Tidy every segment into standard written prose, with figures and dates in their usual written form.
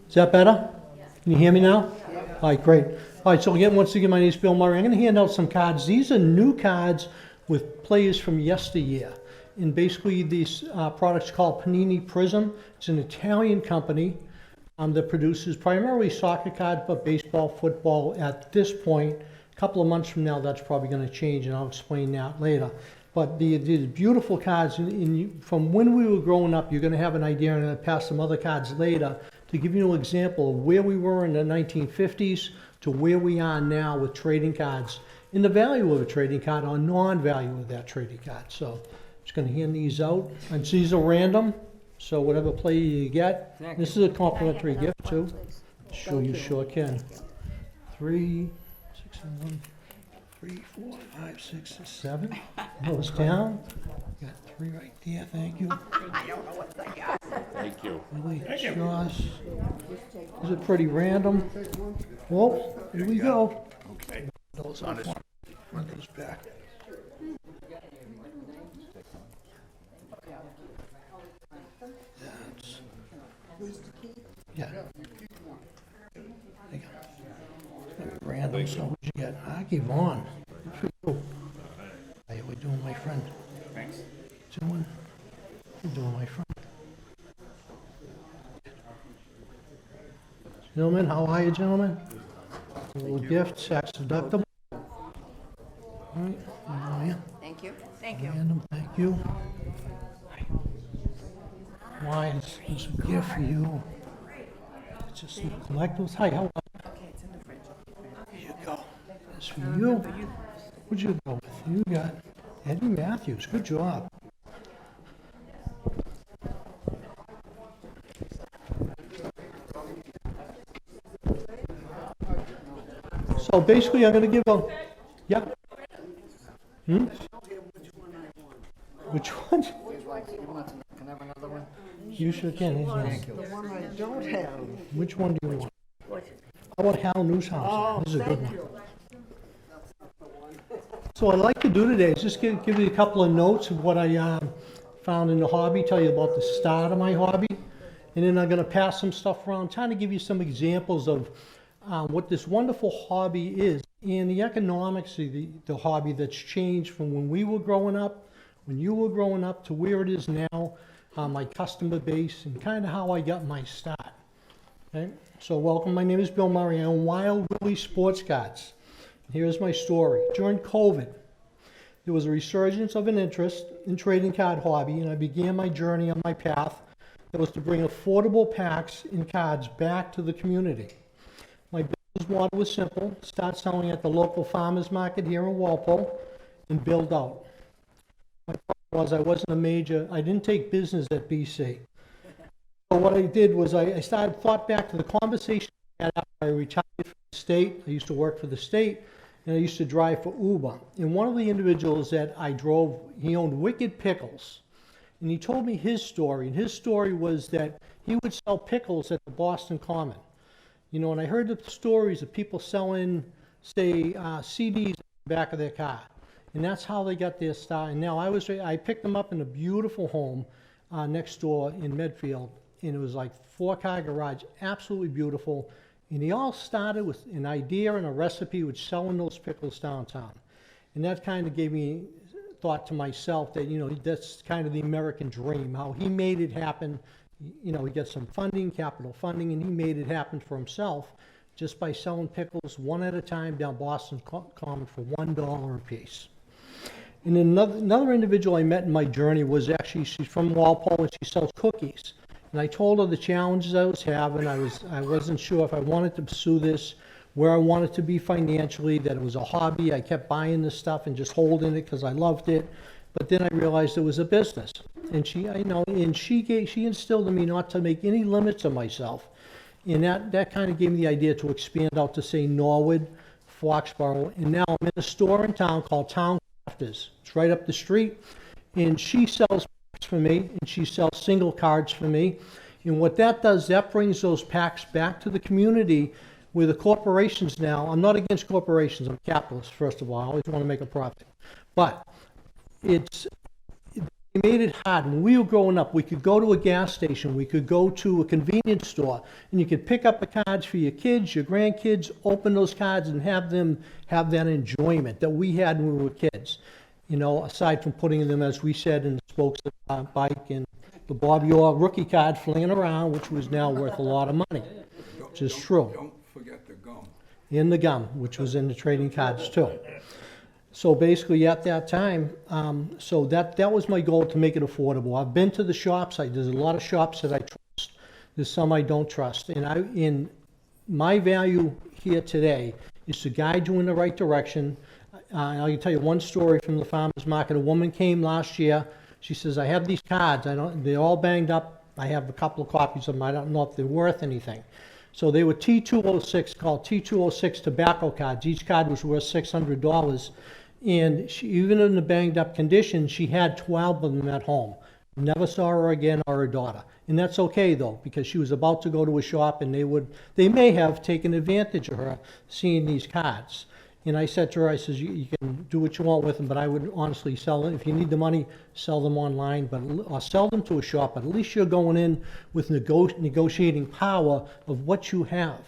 Is that better? Can you hear me now? All right, great. All right, so again, once again, my name is Bill Murray. I'm going to hand out some cards. These are new cards with players from yesteryear. And basically, these products called Panini Prism. It's an Italian company that produces primarily soccer cards, but baseball, football at this point. A couple of months from now, that's probably going to change, and I'll explain that later. But these beautiful cards, from when we were growing up, you're going to have an idea, and I'm going to pass some other cards later to give you an example of where we were in the 1950s to where we are now with trading cards, and the value of a trading card or non-value of that trading card. So just going to hand these out. And these are random, so whatever player you get. This is a complimentary gift too. Sure, you sure can. 3, 6, and 1, 3, 4, 5, 6, 7. Goes down. Got 3 right there. Thank you. I don't know what I got. Thank you. Willy, Josh. Is it pretty random? Well, here we go. Okay. Those on run those back. That's, yeah. Random, so what'd you get? I give on. Good for you. How you doing, my friend? Thanks. Doing? You doing, my friend? Gentlemen, how are you, gentlemen? A little gift, tax deductible. All right, man. Thank you. Thank you. Random, thank you. Why, it's a gift for you. It's just some collectibles. Hi, how are you? Okay, it's in the fridge. Here you go. That's for you. What'd you go with? You got Eddie Matthews. Good job. So basically, I'm going to give a, yeah. Which one? Can I have another one? You sure can. Here's one. The one I don't have. Which one do you want? How about Hal Newshouse? This is a good one. So what I'd like to do today is just give you a couple of notes of what I found in the hobby, tell you about the start of my hobby, and then I'm going to pass some stuff around, trying to give you some examples of what this wonderful hobby is and the economics of the hobby that's changed from when we were growing up, when you were growing up, to where it is now, my customer base, and kind of how I got my start. Okay, so welcome. My name is Bill Murray. I own Wild Willy Sports Cards. Here's my story. During COVID, there was a resurgence of an interest in trading card hobby, and I began my journey on my path that was to bring affordable packs and cards back to the community. My business model was simple: start selling at the local farmers market here in Walpole and build out. My problem was I didn't take business at BC. So what I did was I thought back to the conversation I had after I retired from the state. I used to work for the state, and I used to drive for Uber. And one of the individuals that I drove, he owned Wicked Pickles. And he told me his story. And his story was that he would sell pickles at the Boston Common. You know, and I heard the stories of people selling, say, CDs in the back of their car. And that's how they got their start. And now I picked them up in a beautiful home next door in Medfield. And it was like 4-car garage, absolutely beautiful. And they all started with an idea and a recipe with selling those pickles downtown. And that kind of gave me thought to myself that, you know, that's kind of the American dream, how he made it happen. You know, he got some funding, capital funding, and he made it happen for himself just by selling pickles one at a time down Boston Common for $1 a piece. And another individual I met in my journey was actually, she's from Walpole, and she sells cookies. And I told her the challenges I was having. I wasn't sure if I wanted to pursue this, where I wanted to be financially, that it was a hobby. I kept buying this stuff and just holding it because I loved it. But then I realized it was a business. And she instilled in me not to make any limits on myself. And that kind of gave me the idea to expand out to, say, Norwood, Foxborough. And now I'm in a store in town called Town Crafters. It's right up the street. And she sells packs for me, and she sells single cards for me. And what that does, that brings those packs back to the community where the corporations now, I'm not against corporations, I'm a capitalist, first of all. I always want to make a profit. But it's made it hard. When we were growing up, we could go to a gas station, we could go to a convenience store, and you could pick up the cards for your kids, your grandkids, open those cards and have them have that enjoyment that we had when we were kids. You know, aside from putting them, as we said, in the spokes of our bike and the Bobby Orr rookie card flinging around, which was now worth a lot of money, which is true. Don't forget the gum. In the gum, which was in the trading cards too. So basically at that time, so that was my goal, to make it affordable. I've been to the shops. There's a lot of shops that I trust. There's some I don't trust. And my value here today is to guide you in the right direction. I can tell you one story from the farmer's market. A woman came last year. She says, I have these cards. They're all banged up. I have a couple of copies of them. I don't know if they're worth anything. So they were T206, called T206 tobacco cards. Each card was worth $600. And she, even in the banged up condition, she had 12 of them at home. Never saw her again or her daughter. And that's okay though, because she was about to go to a shop and they may have taken advantage of her seeing these cards. And I said to her, I says, you can do what you want with them, but I would honestly sell them. If you need the money, sell them online, or sell them to a shop. But at least you're going in with negotiating power of what you have.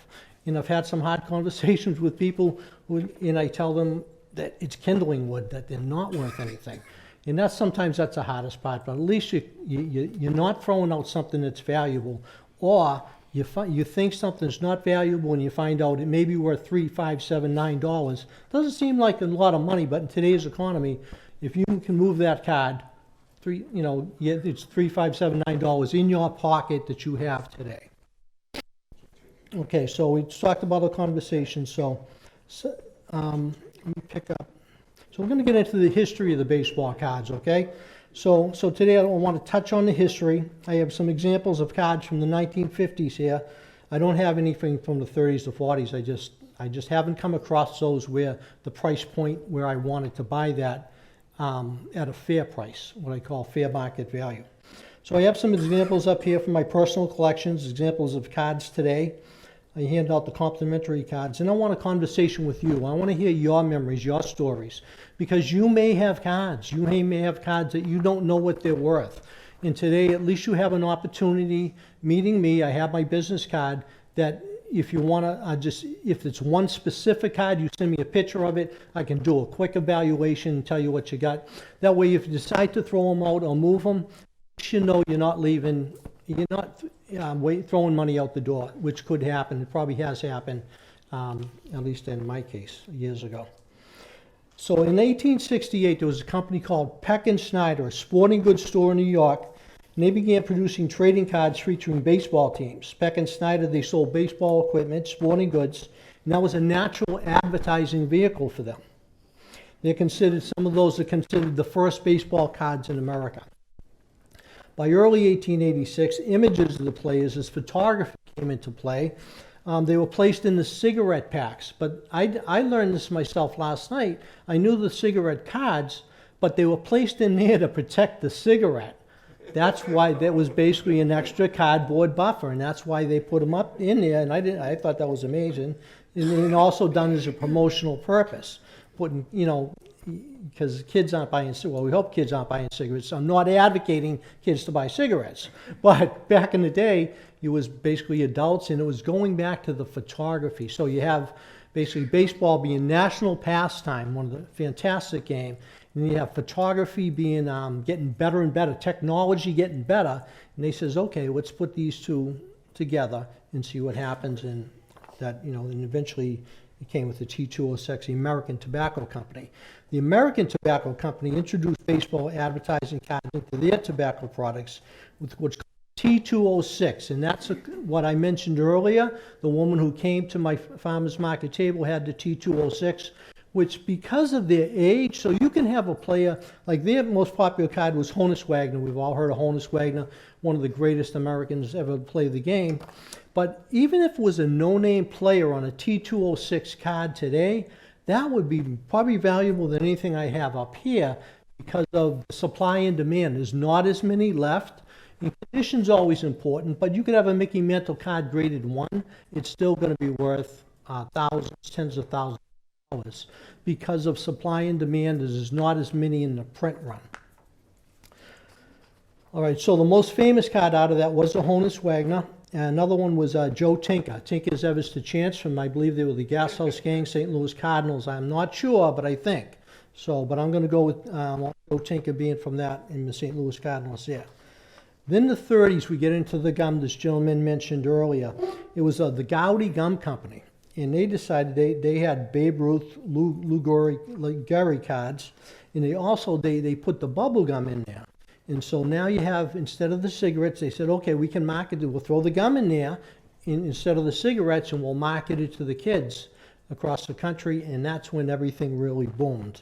And I've had some hard conversations with people, and I tell them that it's kindling wood, that they're not worth anything. And sometimes that's the hardest part, but at least you're not throwing out something that's valuable, or you think something's not valuable and you find out it may be worth $3, $5, $7, $9. Doesn't seem like a lot of money, but in today's economy, if you can move that card, it's $3, $5, $7, $9 in your pocket that you have today. Okay, so we talked about the conversation, so let me pick up. So we're going to get into the history of the baseball cards, okay? So today I want to touch on the history. I have some examples of cards from the 1950s here. I don't have anything from the 30s to 40s. I just haven't come across those where the price point where I wanted to buy that at a fair price, what I call fair market value. So I have some examples up here from my personal collections, examples of cards today. I hand out the complimentary cards, and I want a conversation with you. I want to hear your memories, your stories, because you may have cards. You may have cards that you don't know what they're worth. And today, at least you have an opportunity meeting me. I have my business card that if you want to, if it's one specific card, you send me a picture of it. I can do a quick evaluation and tell you what you got. That way, if you decide to throw them out or move them, you know you're not leaving. You're not throwing money out the door, which could happen. It probably has happened, at least in my case, years ago. So in 1868, there was a company called Peck & Snyder, a sporting goods store in New York, and they began producing trading cards featuring baseball teams. Peck & Snyder, they sold baseball equipment, sporting goods, and that was a natural advertising vehicle for them. They're considered, some of those are considered the first baseball cards in America. By early 1886, images of the players as photography came into play. They were placed in the cigarette packs, but I learned this myself last night. I knew the cigarette cards, but they were placed in there to protect the cigarette. That's why that was basically an extra cardboard buffer, and that's why they put them up in there, and I thought that was amazing. And also done as a promotional purpose, putting, because kids aren't buying, well, we hope kids aren't buying cigarettes. I'm not advocating kids to buy cigarettes. But back in the day, it was basically adults, and it was going back to the photography. So you have basically baseball being national pastime, one of the fantastic game. And you have photography being, getting better and better, technology getting better. And they says, okay, let's put these two together and see what happens. And that, and eventually it came with the T206, the American Tobacco Company. The American Tobacco Company introduced baseball advertising cards into their tobacco products with what's called T206, and that's what I mentioned earlier. The woman who came to my farmer's market table had the T206, which because of their age, so you can have a player, like their most popular card was Honus Wagner. We've all heard of Honus Wagner, one of the greatest Americans ever play the game. But even if it was a no-name player on a T206 card today, that would be probably valuable than anything I have up here because of the supply and demand. There's not as many left. And condition's always important, but you could have a Mickey Mantle card graded 1. It's still going to be worth thousands, tens of thousands of dollars because of supply and demand. There's not as many in the print run. All right, so the most famous card out of that was the Honus Wagner. And another one was Joe Tinker. Tinker's ever to chance from, I believe they were the Gas House Gang, St. Louis Cardinals. I'm not sure, but I think. So, but I'm going to go with Joe Tinker being from that in the St. Louis Cardinals, yeah. Then the 30s, we get into the gum this gentleman mentioned earlier. It was the Gowdy Gum Company. And they decided they had Babe Ruth, Lou Gehrig cards. And they also, they put the bubble gum in there. And so now you have, instead of the cigarettes, they said, okay, we can market it. We'll throw the gum in there instead of the cigarettes, and we'll market it to the kids across the country. And that's when everything really boomed.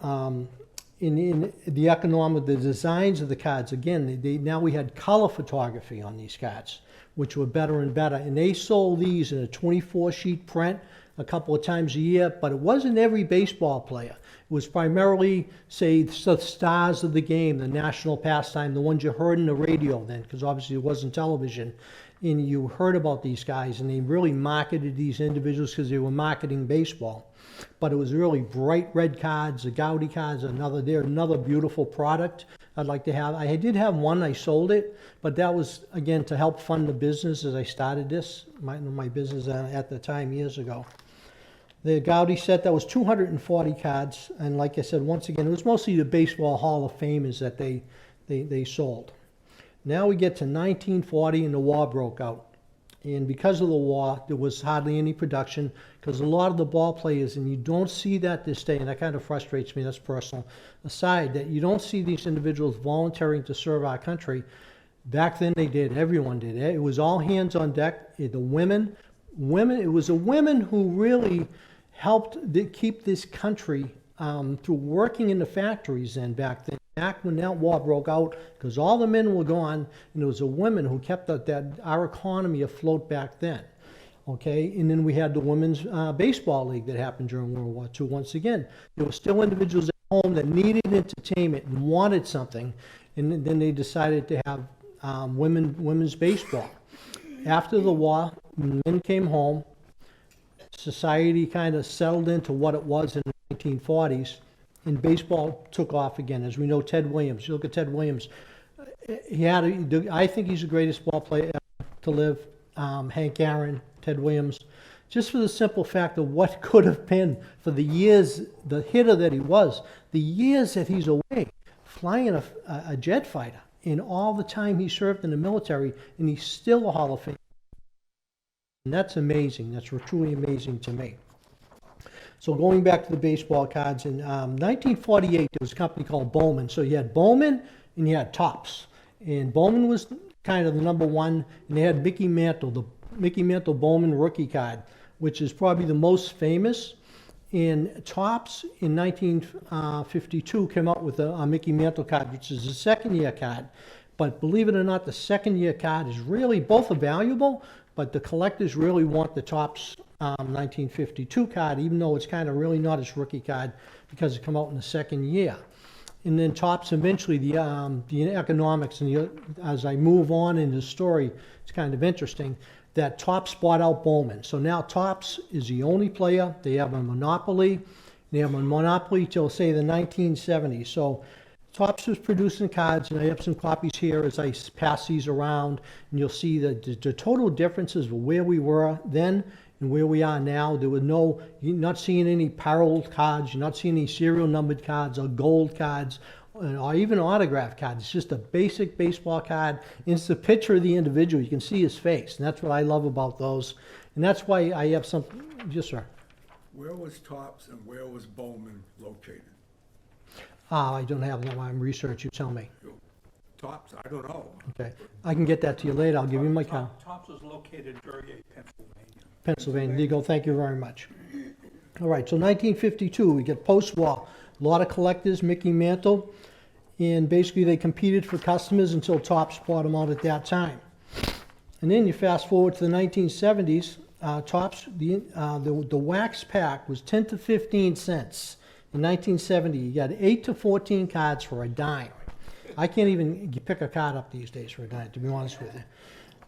In the economic, the designs of the cards, again, now we had color photography on these cards, which were better and better. And they sold these in a 24-sheet print a couple of times a year, but it wasn't every baseball player. It was primarily, say, the stars of the game, the national pastime, the ones you heard in the radio then, because obviously it wasn't television. And you heard about these guys, and they really marketed these individuals because they were marketing baseball. But it was really bright red cards, the Gowdy cards, they're another beautiful product I'd like to have. I did have one, I sold it, but that was, again, to help fund the business as I started my business at the time years ago. The Gowdy set, that was 240 cards, and like I said, once again, it was mostly the Baseball Hall of Famers that they sold. Now we get to 1940 and the war broke out. And because of the war, there was hardly any production because a lot of the ball players, and you don't see that this day, and that kind of frustrates me, that's personal aside, that you don't see these individuals volunteering to serve our country. Back then they did, everyone did. It was all hands on deck. The women, it was the women who really helped keep this country through working in the factories then back then. Back when that war broke out, because all the men were gone, and it was the women who kept our economy afloat back then. Okay, and then we had the women's baseball league that happened during World War II. Once again, there were still individuals at home that needed entertainment and wanted something, and then they decided to have women's baseball. After the war, men came home. Society kind of settled into what it was in the 1940s. And baseball took off again. As we know, Ted Williams. You look at Ted Williams. I think he's the greatest ball player to live. Hank Aaron, Ted Williams. Just for the simple fact of what could have been for the years, the hitter that he was, the years that he's away, flying a jet fighter, in all the time he served in the military, and he's still a Hall of Fame. And that's amazing. That's truly amazing to me. So going back to the baseball cards, in 1948, there was a company called Bowman. So you had Bowman and you had Topps. And Bowman was kind of the number one, and they had Mickey Mantle, the Mickey Mantle Bowman rookie card, which is probably the most famous. And Topps in 1952 came out with a Mickey Mantle card, which is a second-year card. But believe it or not, the second-year card is really, both are valuable, but the collectors really want the Topps 1952 card, even though it's kind of really not his rookie card because it come out in the second year. And then Topps eventually, the economics, and as I move on in the story, it's kind of interesting that Topps bought out Bowman. So now Topps is the only player. They have a monopoly. They have a monopoly till, say, the 1970s. So Topps was producing cards, and I have some copies here as I pass these around, and you'll see the total differences of where we were then and where we are now. There were you're not seeing any parallel cards, you're not seeing any serial numbered cards or gold cards or even autograph cards. It's just a basic baseball card. And it's the picture of the individual. You can see his face, and that's what I love about those. And that's why I have some. Yes, sir. Where was Topps and where was Bowman located? I don't have that while I'm researching. You tell me. Topps, I don't know. Okay. I can get that to you later. I'll give you my card. Topps is located in Drugate, Pennsylvania. Pennsylvania. There you go. Thank you very much. All right. So 1952, we get post-war. A lot of collectors, Mickey Mantle, and basically they competed for customers until Topps bought them out at that time. And then you fast forward to the 1970s. Topps, the wax pack was 10 to 15 cents. In 1970, you got 8 to 14 cards for a dime. I can't even pick a card up these days for a dime, to be honest with you.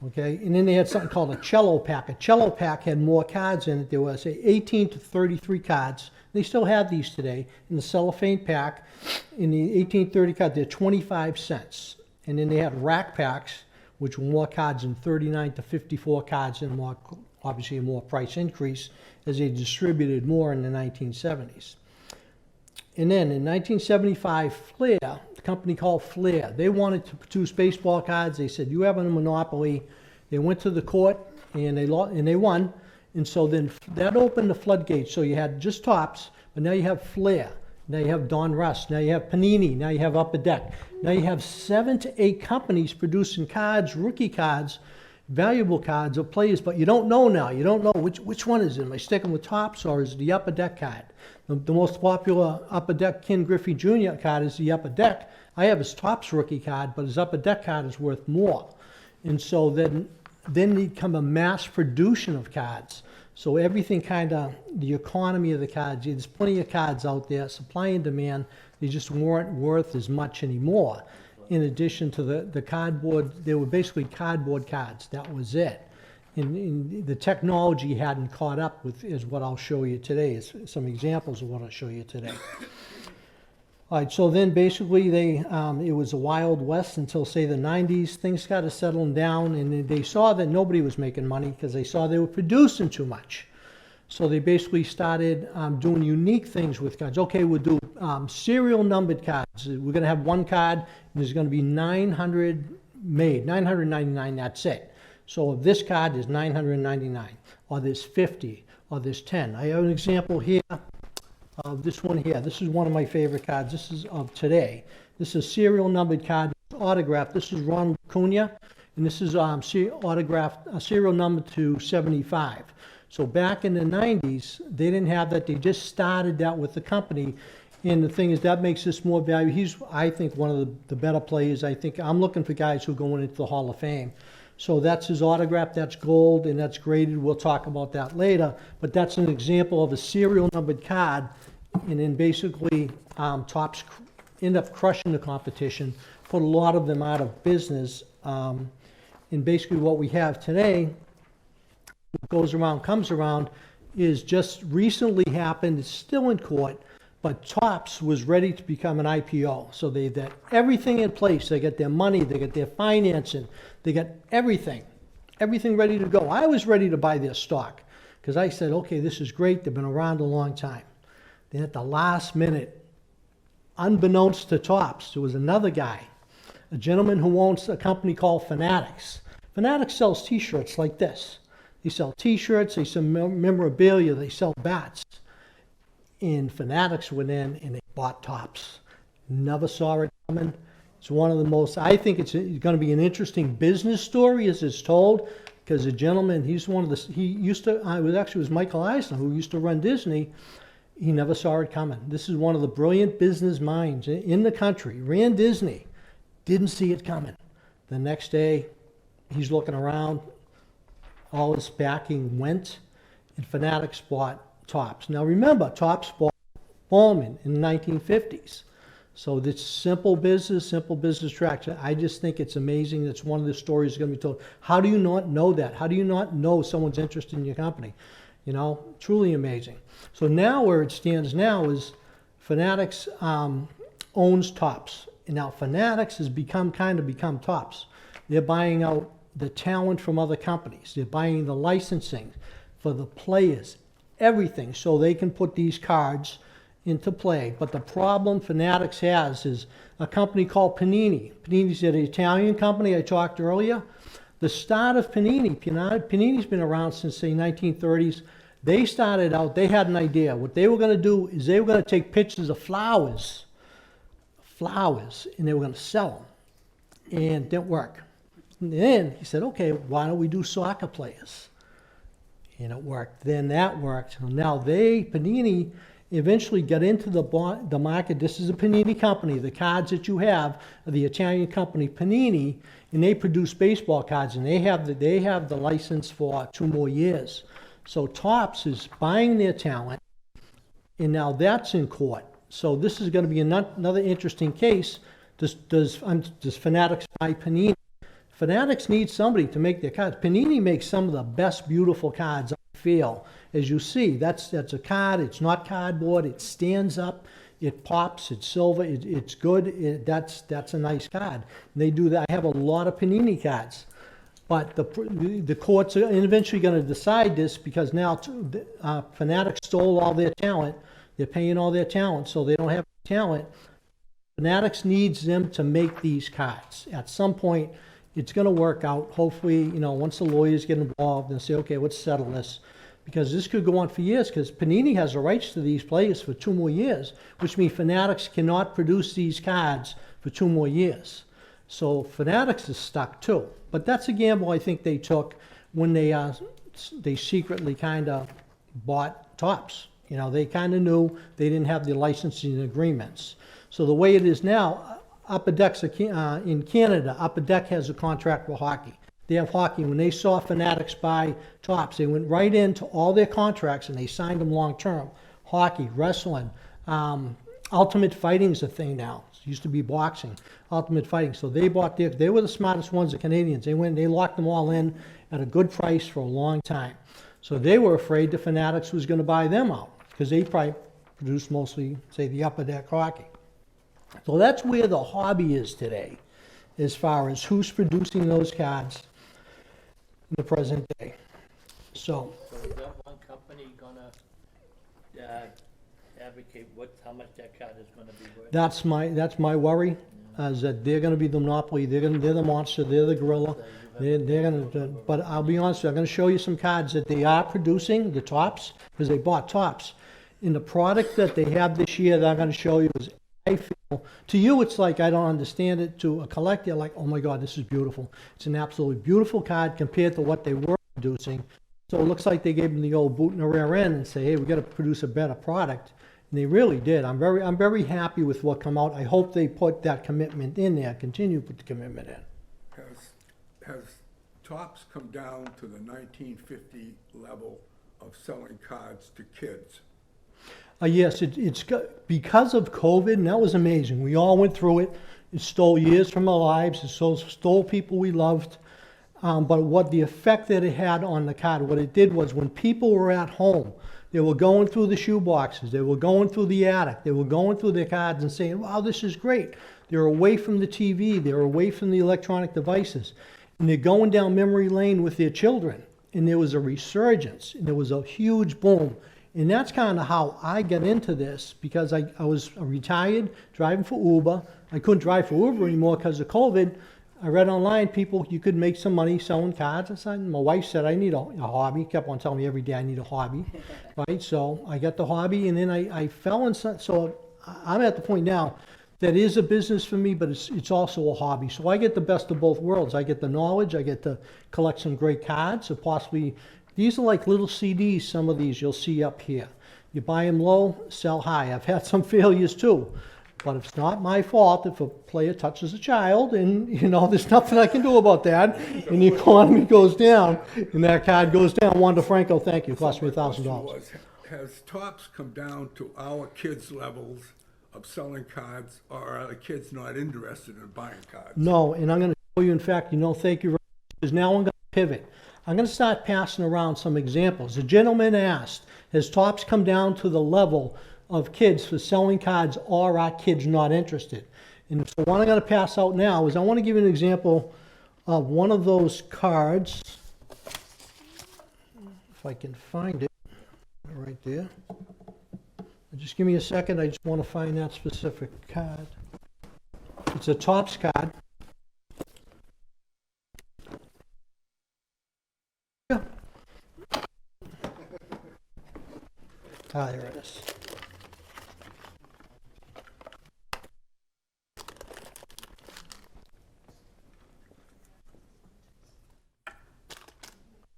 Okay, and then they had something called a cello pack. A cello pack had more cards in it. There was, say, 18 to 33 cards. They still have these today. In the cellophane pack, in the 1830 card, they're 25 cents. and then they had rack packs, which were more cards than 39 to 54 cards, and more, obviously a more price increase as they distributed more in the 1970s. And then in 1975, Flair, a company called Flair, they wanted to produce baseball cards. They said, you have a monopoly. They went to the court and they won. And so then that opened the floodgates. So you had just Topps, but now you have Flair. Now you have Don Russ. Now you have Panini. Now you have Upper Deck. Now you have 7 to 8 companies producing cards, rookie cards, valuable cards of players, but you don't know now. You don't know which one is it. Am I sticking with Topps or is it the Upper Deck card? The most popular Upper Deck Ken Griffey Jr. card is the Upper Deck. I have his Topps rookie card, but his Upper Deck card is worth more. And so then they come a mass production of cards. So everything kind of, the economy of the cards, there's plenty of cards out there, supply and demand, they just weren't worth as much anymore. In addition to the cardboard, they were basically cardboard cards, that was it. And the technology hadn't caught up with, is what I'll show you today, is some examples of what I'll show you today. All right, so then basically it was a Wild West until, say, the 90s. Things started settling down, and they saw that nobody was making money because they saw they were producing too much. So they basically started doing unique things with cards. Okay, we'll do serial numbered cards. We're going to have one card, and there's going to be 900 made, 999, that's it. So if this card is 999, or there's 50, or there's 10. I have an example here of this one here. This is one of my favorite cards. This is of today. This is a serial numbered card, autographed. This is Ron Cunha, and this is autographed, serial number to 75. So back in the 90s, they didn't have that. They just started that with the company. And the thing is, that makes this more valuable. He's, I think, one of the better players. I think I'm looking for guys who are going into the Hall of Fame. So that's his autograph. That's gold, and that's graded. We'll talk about that later. But that's an example of a serial numbered card. And then basically, Topps end up crushing the competition, put a lot of them out of business. And basically what we have today, what goes around comes around, is just recently happened. It's still in court, but Topps was ready to become an IPO. So they got everything in place. They got their money, they got their financing, they got everything ready to go. I was ready to buy their stock because I said, okay, this is great. They've been around a long time. Then at the last minute, unbeknownst to Topps, there was another guy, a gentleman who owns a company called Fanatics. Fanatics sells T-shirts like this. They sell T-shirts, they sell memorabilia, they sell bats. And Fanatics went in and they bought Topps. Never saw it coming. It's one of the most, I think it's going to be an interesting business story as it's told, because the gentleman, he's one of the, he used to, it was Michael Eisner who used to run Disney. He never saw it coming. This is one of the brilliant business minds in the country. Ran Disney, didn't see it coming. The next day, he's looking around, all his backing went, and Fanatics bought Topps. Now remember, Topps bought Bowman in the 1950s. So this simple business traction. I just think it's amazing. That's one of the stories going to be told. How do you not know that? How do you not know someone's interested in your company? You know, truly amazing. So now where it stands now is Fanatics owns Topps. And now Fanatics has become Topps. They're buying out the talent from other companies. They're buying the licensing for the players, everything, so they can put these cards into play. But the problem Fanatics has is a company called Panini. Panini's an Italian company I talked earlier. The start of Panini's been around since, say, 1930s. They started out, they had an idea. What they were going to do is they were going to take pictures of flowers, and they were going to sell them. And it didn't work. And then he said, okay, why don't we do soccer players? And it worked. Then that worked. Now Panini eventually got into the market. This is a Panini company. The cards that you have are the Italian company Panini, and they produce baseball cards, and they have the license for 2 more years. So Topps is buying their talent, and now that's in court. So this is going to be another interesting case. Does Fanatics buy Panini? Fanatics needs somebody to make their cards. Panini makes some of the best beautiful cards, I feel. As you see, that's a card. It's not cardboard. It stands up. It pops, it's silver, it's good, that's a nice card. And they do that. I have a lot of Panini cards. But the courts are eventually going to decide this because now Fanatics stole all their talent. They're paying all their talent, so they don't have talent. Fanatics needs them to make these cards. At some point, it's going to work out. Hopefully, once the lawyers get involved and say, okay, let's settle this. Because this could go on for years, because Panini has the rights to these players for 2 more years, which means Fanatics cannot produce these cards for 2 more years. So Fanatics is stuck too. But that's a gamble I think they took when they secretly kind of bought Topps. They kind of knew they didn't have the licensing agreements. So the way it is now, Upper Deck's in Canada, Upper Deck has a contract with hockey. They have hockey. When they saw Fanatics buy Topps, they went right into all their contracts and they signed them long term. Hockey, wrestling, Ultimate Fighting's a thing now. It used to be boxing, Ultimate Fighting. So they they were the smartest ones, the Canadians. They went and they locked them all in at a good price for a long time. So they were afraid the Fanatics was going to buy them out because they probably produced mostly, say, the Upper Deck hockey. So that's where the hobby is today, as far as who's producing those cards in the present day. So is that one company gonna advocate how much that card is gonna be worth? that's my worry, is that they're going to be the monopoly. They're the monster. They're the gorilla. They're going to. But I'll be honest with you, I'm going to show you some cards that they are producing, the Topps, because they bought Topps. In the product that they have this year that I'm going to show you is, I feel, to you it's like I don't understand it. To a collector, like, oh my God, this is beautiful. It's an absolutely beautiful card compared to what they were producing. So it looks like they gave them the old boot in the rear end and say, hey, we got to produce a better product. And they really did. I'm very happy with what come out. I hope they put that commitment in there, continue to put the commitment in. Has Topps come down to the 1950 level of selling cards to kids? Yes, it's because of COVID, and that was amazing. We all went through it. It stole years from our lives. It stole people we loved. But what the effect that it had on the card, what it did was when people were at home, they were going through the shoe boxes, they were going through the attic, they were going through their cards and saying, wow, this is great. They're away from the TV, they're away from the electronic devices, and they're going down memory lane with their children. And there was a resurgence, and there was a huge boom. And that's kind of how I got into this, because I was retired, driving for Uber. I couldn't drive for Uber anymore because of COVID. I read online, you could make some money selling cards. I said, my wife said, I need a hobby. Kept on telling me every day I need a hobby, right? So I got the hobby, and then I fell in. So I'm at the point now that is a business for me, but it's also a hobby. So I get the best of both worlds. I get the knowledge. I get to collect some great cards. Or possibly, these are like little CDs. Some of these you'll see up here. You buy them low, sell high. I've had some failures too. But it's not my fault if a player touches a child, and there's nothing I can do about that. And the economy goes down, and that card goes down. Wanda Franco, thank you. Cost me $1,000. Has Topps come down to our kids' levels of selling cards, or are the kids not interested in buying cards? No, and I'm going to show you. In fact, thank you very much. Because now I'm going to pivot. I'm going to start passing around some examples. The gentleman asked, has Topps come down to the level of kids for selling cards, or are kids not interested? And so what I'm going to pass out now is I want to give you an example of one of those cards. If I can find it, right there. Just give me a second. I just want to find that specific card. It's a Topps card. Yeah. There it is.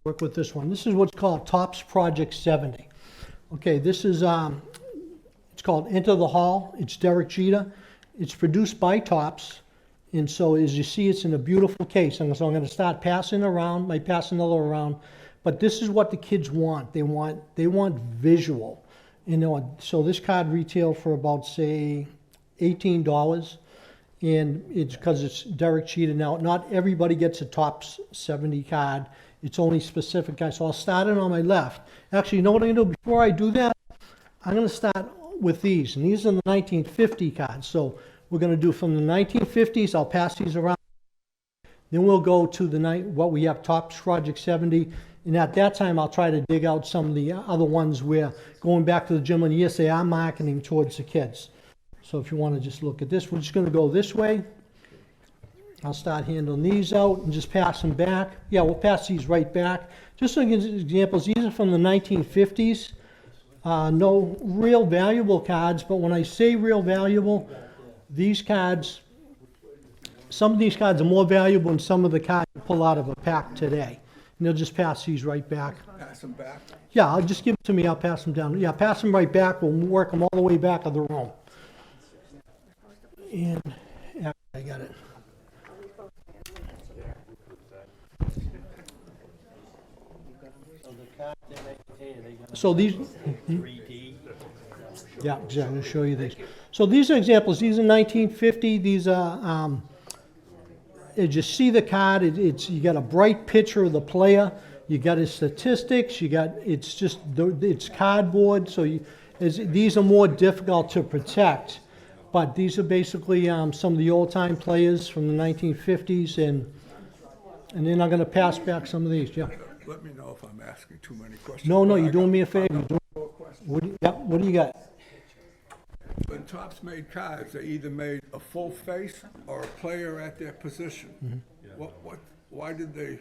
Work with this one. This is what's called Topps Project 70. Okay, this is it's called Enter the Hall. It's Derek Jeter. It's produced by Topps, and so as you see, it's in a beautiful case. And so I'm going to start passing around. Might pass another around, but this is what the kids want. They want visual. So this card retail for about, say, $18. And it's because it's Derek Jeter. Now, not everybody gets a Topps 70 card. It's only specific guys. So I'll start it on my left. Actually, you know what I'm going to do? Before I do that, I'm going to start with these, and these are the 1950 cards. So we're gonna do from the 1950s, I'll pass these around. Then we'll go to what we have, Topps Project 70, and at that time, I'll try to dig out some of the other ones where, going back to the gentleman, yes, they are marketing towards the kids. So if you want to just look at this, we're just going to go this way. I'll start handling these out and just pass them back. Yeah, we'll pass these right back. Just so examples, these are from the 1950s. No real valuable cards, but when I say real valuable, these cards, some of these cards are more valuable than some of the cards you pull out of a pack today. And they'll just pass these right back. Pass them back. Yeah, I'll just give it to me, I'll pass them down. Yeah, pass them right back, we'll work them all the way back of the room. And, yeah, I got it. So the cards they make today, are they gonna So these, be 3D? yeah, exactly, I'm gonna show you these. So these are examples, these are 1950, these are, as you see the card, you got a bright picture of the player, you got his statistics, it's cardboard, so these are more difficult to protect. But these are basically some of the old-time players from the 1950s, and then I'm going to pass back some of these, yeah. Let me know if I'm asking too many questions. No, but I you're doing got- me a favor. What do you got? When Topps made cards, they either made a full face or a player at their position. Why did they?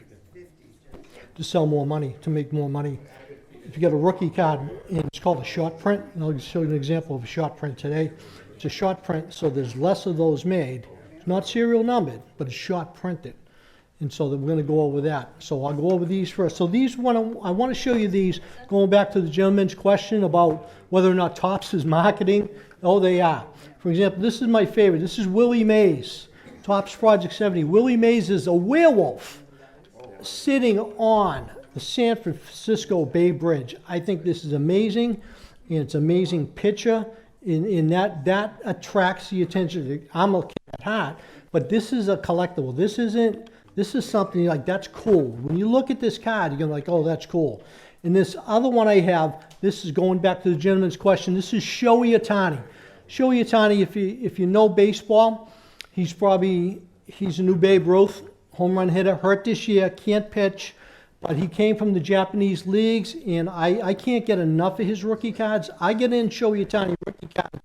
To sell more money, to make more money. If you got a rookie card, and it's called a short print, and I'll show you an example of a short print today. It's a short print, so there's less of those made. It's not serial numbered, but it's short printed. And so we're going to go over that. So I'll go over these first. So these I want to show you these, going back to the gentleman's question about whether or not Topps is marketing. Oh, they are. For example, this is my favorite. This is Willie Mays, Topps Project 70. Willie Mays is a werewolf sitting on the San Francisco Bay Bridge. I think this is amazing, and it's an amazing picture. In that attracts the attention. I'm a kid at heart, but this is a collectible. This is something like, that's cool. When you look at this card, you're like, oh, that's cool. And this other one I have, this is going back to the gentleman's question. This is Shohei Ohtani. Shohei Ohtani, if you know baseball, he's a new Babe Ruth, home run hitter, hurt this year, can't pitch. But he came from the Japanese leagues, and I can't get enough of his rookie cards. I get in Shohei Ohtani rookie cards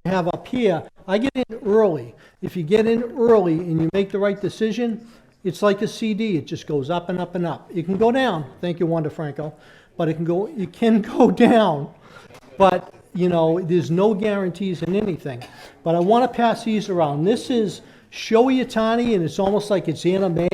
I have up here. I get in early. If you get in early and you make the right decision, it's like a CD. It just goes up and up and up. It can go down. Thank you, Wanda Franco. But it can go down. But, there's no guarantees in anything. But I want to pass these around. This is Shohei Ohtani, and it's almost like it's anime.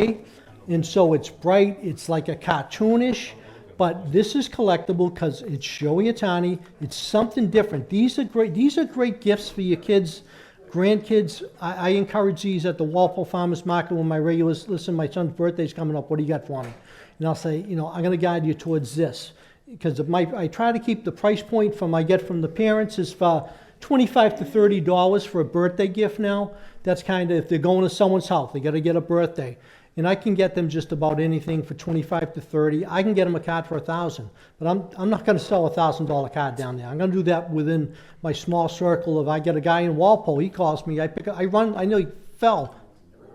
And so it's bright, it's like a cartoonish, but this is collectible because it's Shohei Ohtani. It's something different. These are great gifts for your kids, grandkids. I encourage these at the Walpole Farmers Market when my regulars, listen, my son's birthday's coming up, what do you got for me? And I'll say, I'm going to guide you towards this. Because I try to keep the price point I get from the parents is for $25 to $30 for a birthday gift now. That's kind of, if they're going to someone's house, they got to get a birthday. And I can get them just about anything for $25 to $30. I can get them a card for $1,000, but I'm not going to sell a $1,000 card down there. I'm going to do that within my small circle of. I get a guy in Walpole. He calls me. I run. I know he fell,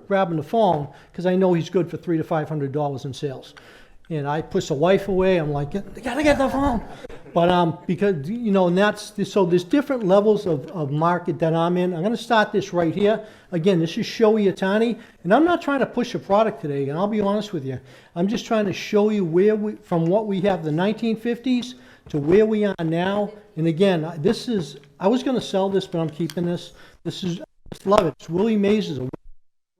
grabbing the phone because I know he's good for $300 to $500 in sales. And I push the wife away. I'm like, you gotta get the phone. But because and that's so there's different levels of market that I'm in. I'm going to start this right here. Again, this is Shohei Ohtani, and I'm not trying to push a product today. And I'll be honest with you, I'm just trying to show you from what we have the 1950s to where we are now. And again, I was going to sell this, but I'm keeping this. I just love it. It's Willie Mays' a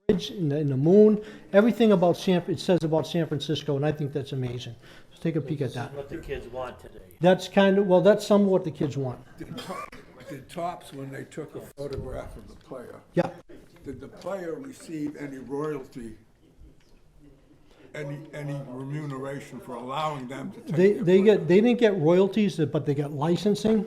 bridge in the moon. Everything about it says about San Francisco, and I think that's amazing. Let's take a peek at that. What the kids want today. That's that's some of what the kids want. Did Topps, when they took a photograph of the player, Yeah. did the player receive any royalty, any remuneration for allowing them to take They didn't get royalties, but they got licensing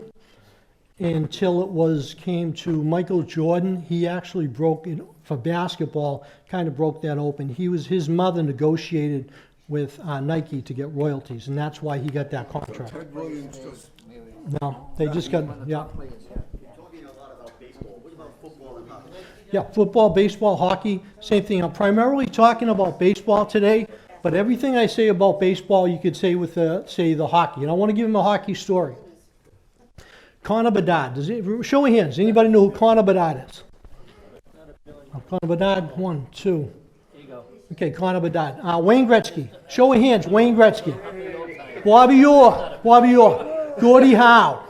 until came to Michael Jordan. He actually broke it for basketball, kind of broke that open. His mother negotiated with Nike to get royalties, and that's why he got that contract. Ted Williams just No, they just got, yeah. Yeah, football, baseball, hockey, same thing. I'm primarily talking about baseball today, but everything I say about baseball, you could say with say the hockey. And I want to give him a hockey story. Connor Bedard. Show of hands. Anybody know who Connor Bedard is? Connor Bedard, 1, 2. There you go. Okay, Connor Bedard. Wayne Gretzky. Show of hands, Wayne Gretzky. Bobby Orr. Gordie Howe.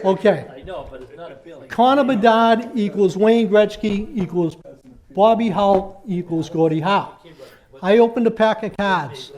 Okay. I know, but it's not a billing. Connor Bedard equals Wayne Gretzky equals Bobby Howe equals Gordie Howe. I opened a pack of cards.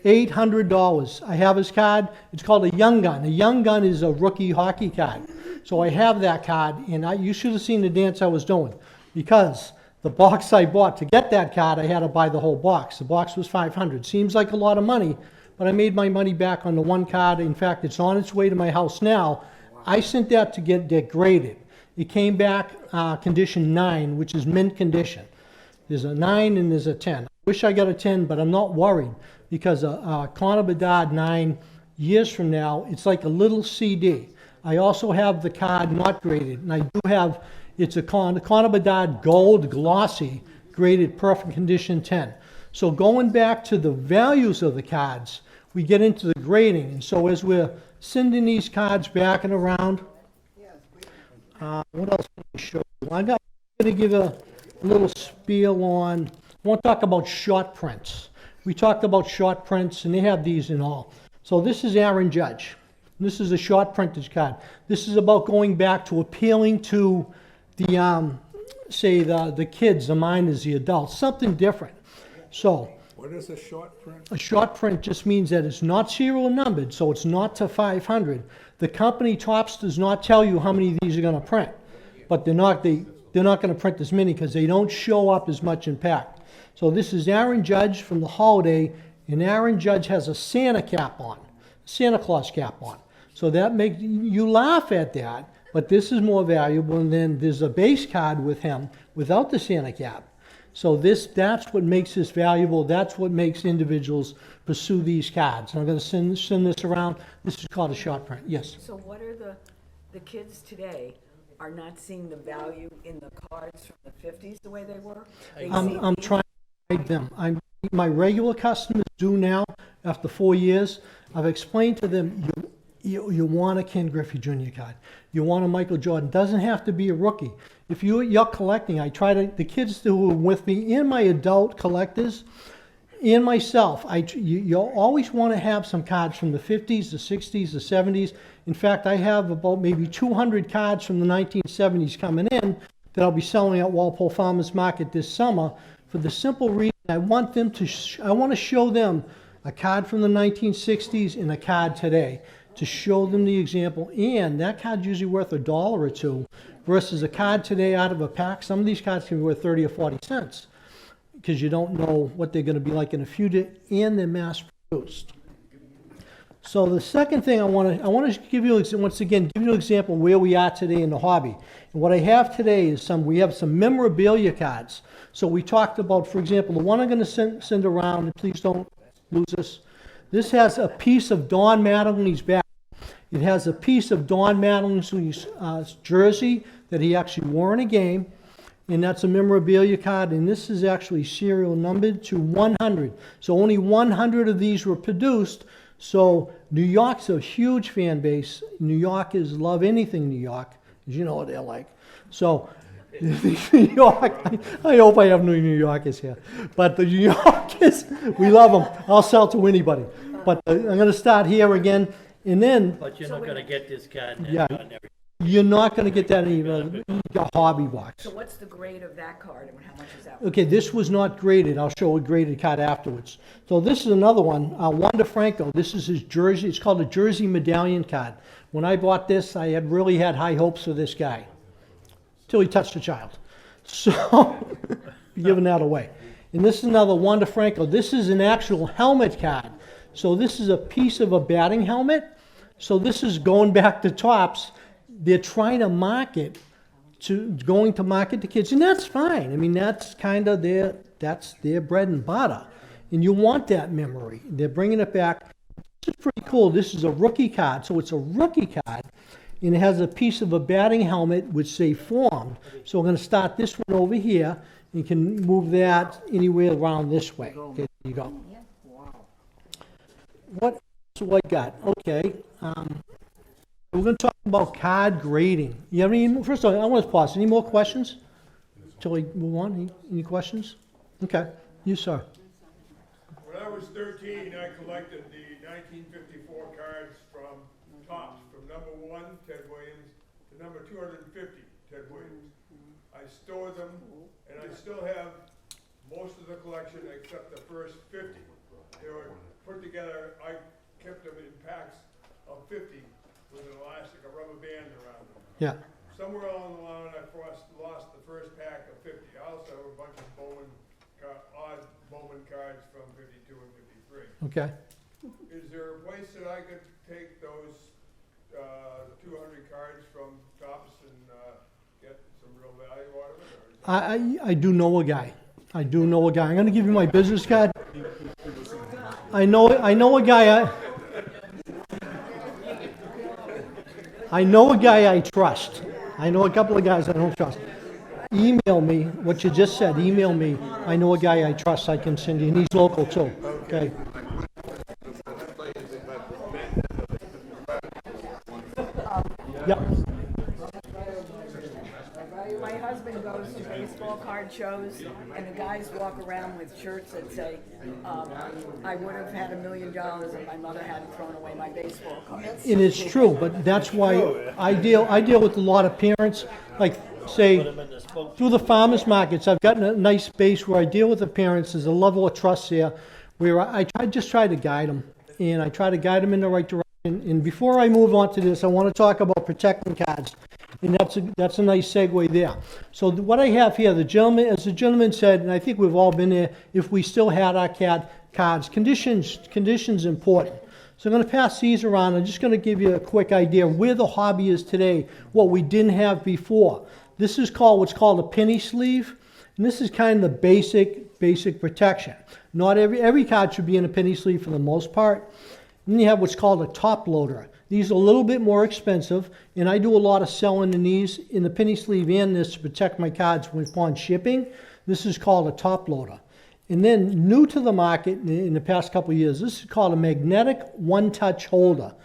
$800. I have his card. It's called a Young Gun. A Young Gun is a rookie hockey card. So I have that card, and you should have seen the dance I was doing, because the box I bought to get that card, I had to buy the whole box. The box was $500. Seems like a lot of money, but I made my money back on the one card. In fact, it's on its way to my house now. I sent that to get graded. It came back condition 9, which is mint condition. There's a 9 and there's a 10. Wish I got a 10, but I'm not worried, because Connor Bedard 9 years from now, it's like a little CD. I also have the card not graded, and I do have, it's a Connor Bedard Gold Glossy, graded perfect condition 10. So going back to the values of the cards, we get into the grading. And so as we're sending these cards back and around, what else can I show you? I'm going to give a little spiel on, I want to talk about short prints. We talked about short prints, and they have these in all. So this is Aaron Judge. This is a short printage card. This is about going back to appealing to the, say, the kids, the minors, the adults, something different. So What is a short print? a short print just means that it's not serial numbered, so it's not to 500. The company Topps does not tell you how many of these are going to print, but they're not going to print as many because they don't show up as much in pack. So this is Aaron Judge from the holiday, and Aaron Judge has a Santa cap on, Santa Claus cap on. So that makes you laugh at that, but this is more valuable. And then there's a base card with him without the Santa cap. So that's what makes this valuable. That's what makes individuals pursue these cards. And I'm going to send this around. This is called a short print. Yes. So what are the kids today are not seeing the value in the cards from the 50s the way they were? They see I'm these- trying to guide them. My regular customers do now, after 4 years. I've explained to them, you want a Ken Griffey Jr. card. You want a Michael Jordan. Doesn't have to be a rookie. If you're collecting, the kids who are with me and my adult collectors and myself, you always want to have some cards from the 50s, the 60s, the 70s. In fact, I have about maybe 200 cards from the 1970s coming in that I'll be selling at Walpole Farmers Market this summer, for the simple reason I want them to I want to show them a card from the 1960s and a card today, to show them the example. And that card's usually worth $1 or $2 versus a card today out of a pack. Some of these cards can be worth 30 or 40 cents because you don't know what they're going to be like in a few days, and they're mass produced. So the second thing I want to give you, once again, give you an example where we are today in the hobby. And what I have today is we have some memorabilia cards. So we talked about, for example, the one I'm going to send around, and please don't lose this. This has a piece of Don Mattingly's back. It has a piece of Don Mattingly's jersey that he actually wore in a game, and that's a memorabilia card, and this is actually serial numbered to 100. So only 100 of these were produced. So New York's a huge fan base. New Yorkers love anything New York, as you know what they're like. So New York, I hope I have no New Yorkers here. But the New Yorkers, we love them. I'll sell to anybody. But I'm going to start here again. And then But you're not gonna get this card now. Yeah. Not every- you're not going to get that in a hobby box. So what's the grade of that card and how much is that? Okay, this was not graded. I'll show a graded card afterwards. So this is another one. Wander Franco. This is his jersey. It's called a Jersey Medallion card. When I bought this, I had really had high hopes for this guy, till he touched a child. So, giving that away. And this is another Wander Franco. This is an actual helmet card. So this is a piece of a batting helmet. So this is going back to Topps. They're trying to market going to market to kids, and that's fine. I mean, that's kind of their bread and butter, and you want that memory. They're bringing it back. This is pretty cool. This is a rookie card, so it's a rookie card, and it has a piece of a batting helmet which say formed. So we're gonna start this one over here, and you can move that anywhere around this way. Okay, there you go. What else do I got? Okay, we're gonna talk about card grading. You have any, first of all, I want to pause. Any more questions? Till we move on, any questions? Okay, you, sir. When I was 13, I collected the 1954 cards from Topps, from number 1, Ted Williams, to number 250, Ted Williams. I store them, and I still have most of the collection except the first 50. They were put together, I kept them in packs of 50 with an elastic, a rubber band around them. Yeah, Somewhere along the line, I lost the first pack of 50. I also have a bunch of odd Bowman cards from 52 and 53. okay. Is there a place that I could take those 200 cards from Topps and get some real value out of it? Or is I do know a guy. I do know a guy. I'm gonna give you my business card. I know a guy. I know a guy I trust. I know a couple of guys I don't trust. Email me what you just said. Email me. I know a guy I trust. I can send you, and he's local too. Okay. Yep. My husband goes to baseball card shows, and the guys walk around with shirts that say, I would have had $1 million if my mother hadn't thrown away my baseball cards. And it's true, but that's why I deal with a lot of parents, like, say, through the farmers markets. I've gotten a nice space where I deal with the parents. There's a level of trust there where I just try to guide them, and I try to guide them in the right direction. And before I move on to this, I want to talk about protecting cards, and that's a nice segue there. So what I have here, as the gentleman said, and I think we've all been there, if we still had our cards, conditions important. So I'm going to pass these around. I'm just going to give you a quick idea of where the hobby is today, what we didn't have before. This is what's called a penny sleeve, and this is kind of the basic protection. Not every card should be in a penny sleeve for the most part. And then you have what's called a top loader. These are a little bit more expensive, and I do a lot of selling in these, in the penny sleeve and this, to protect my cards upon shipping. This is called a top loader. And then new to the market in the past couple of years, this is called a magnetic one-touch holder.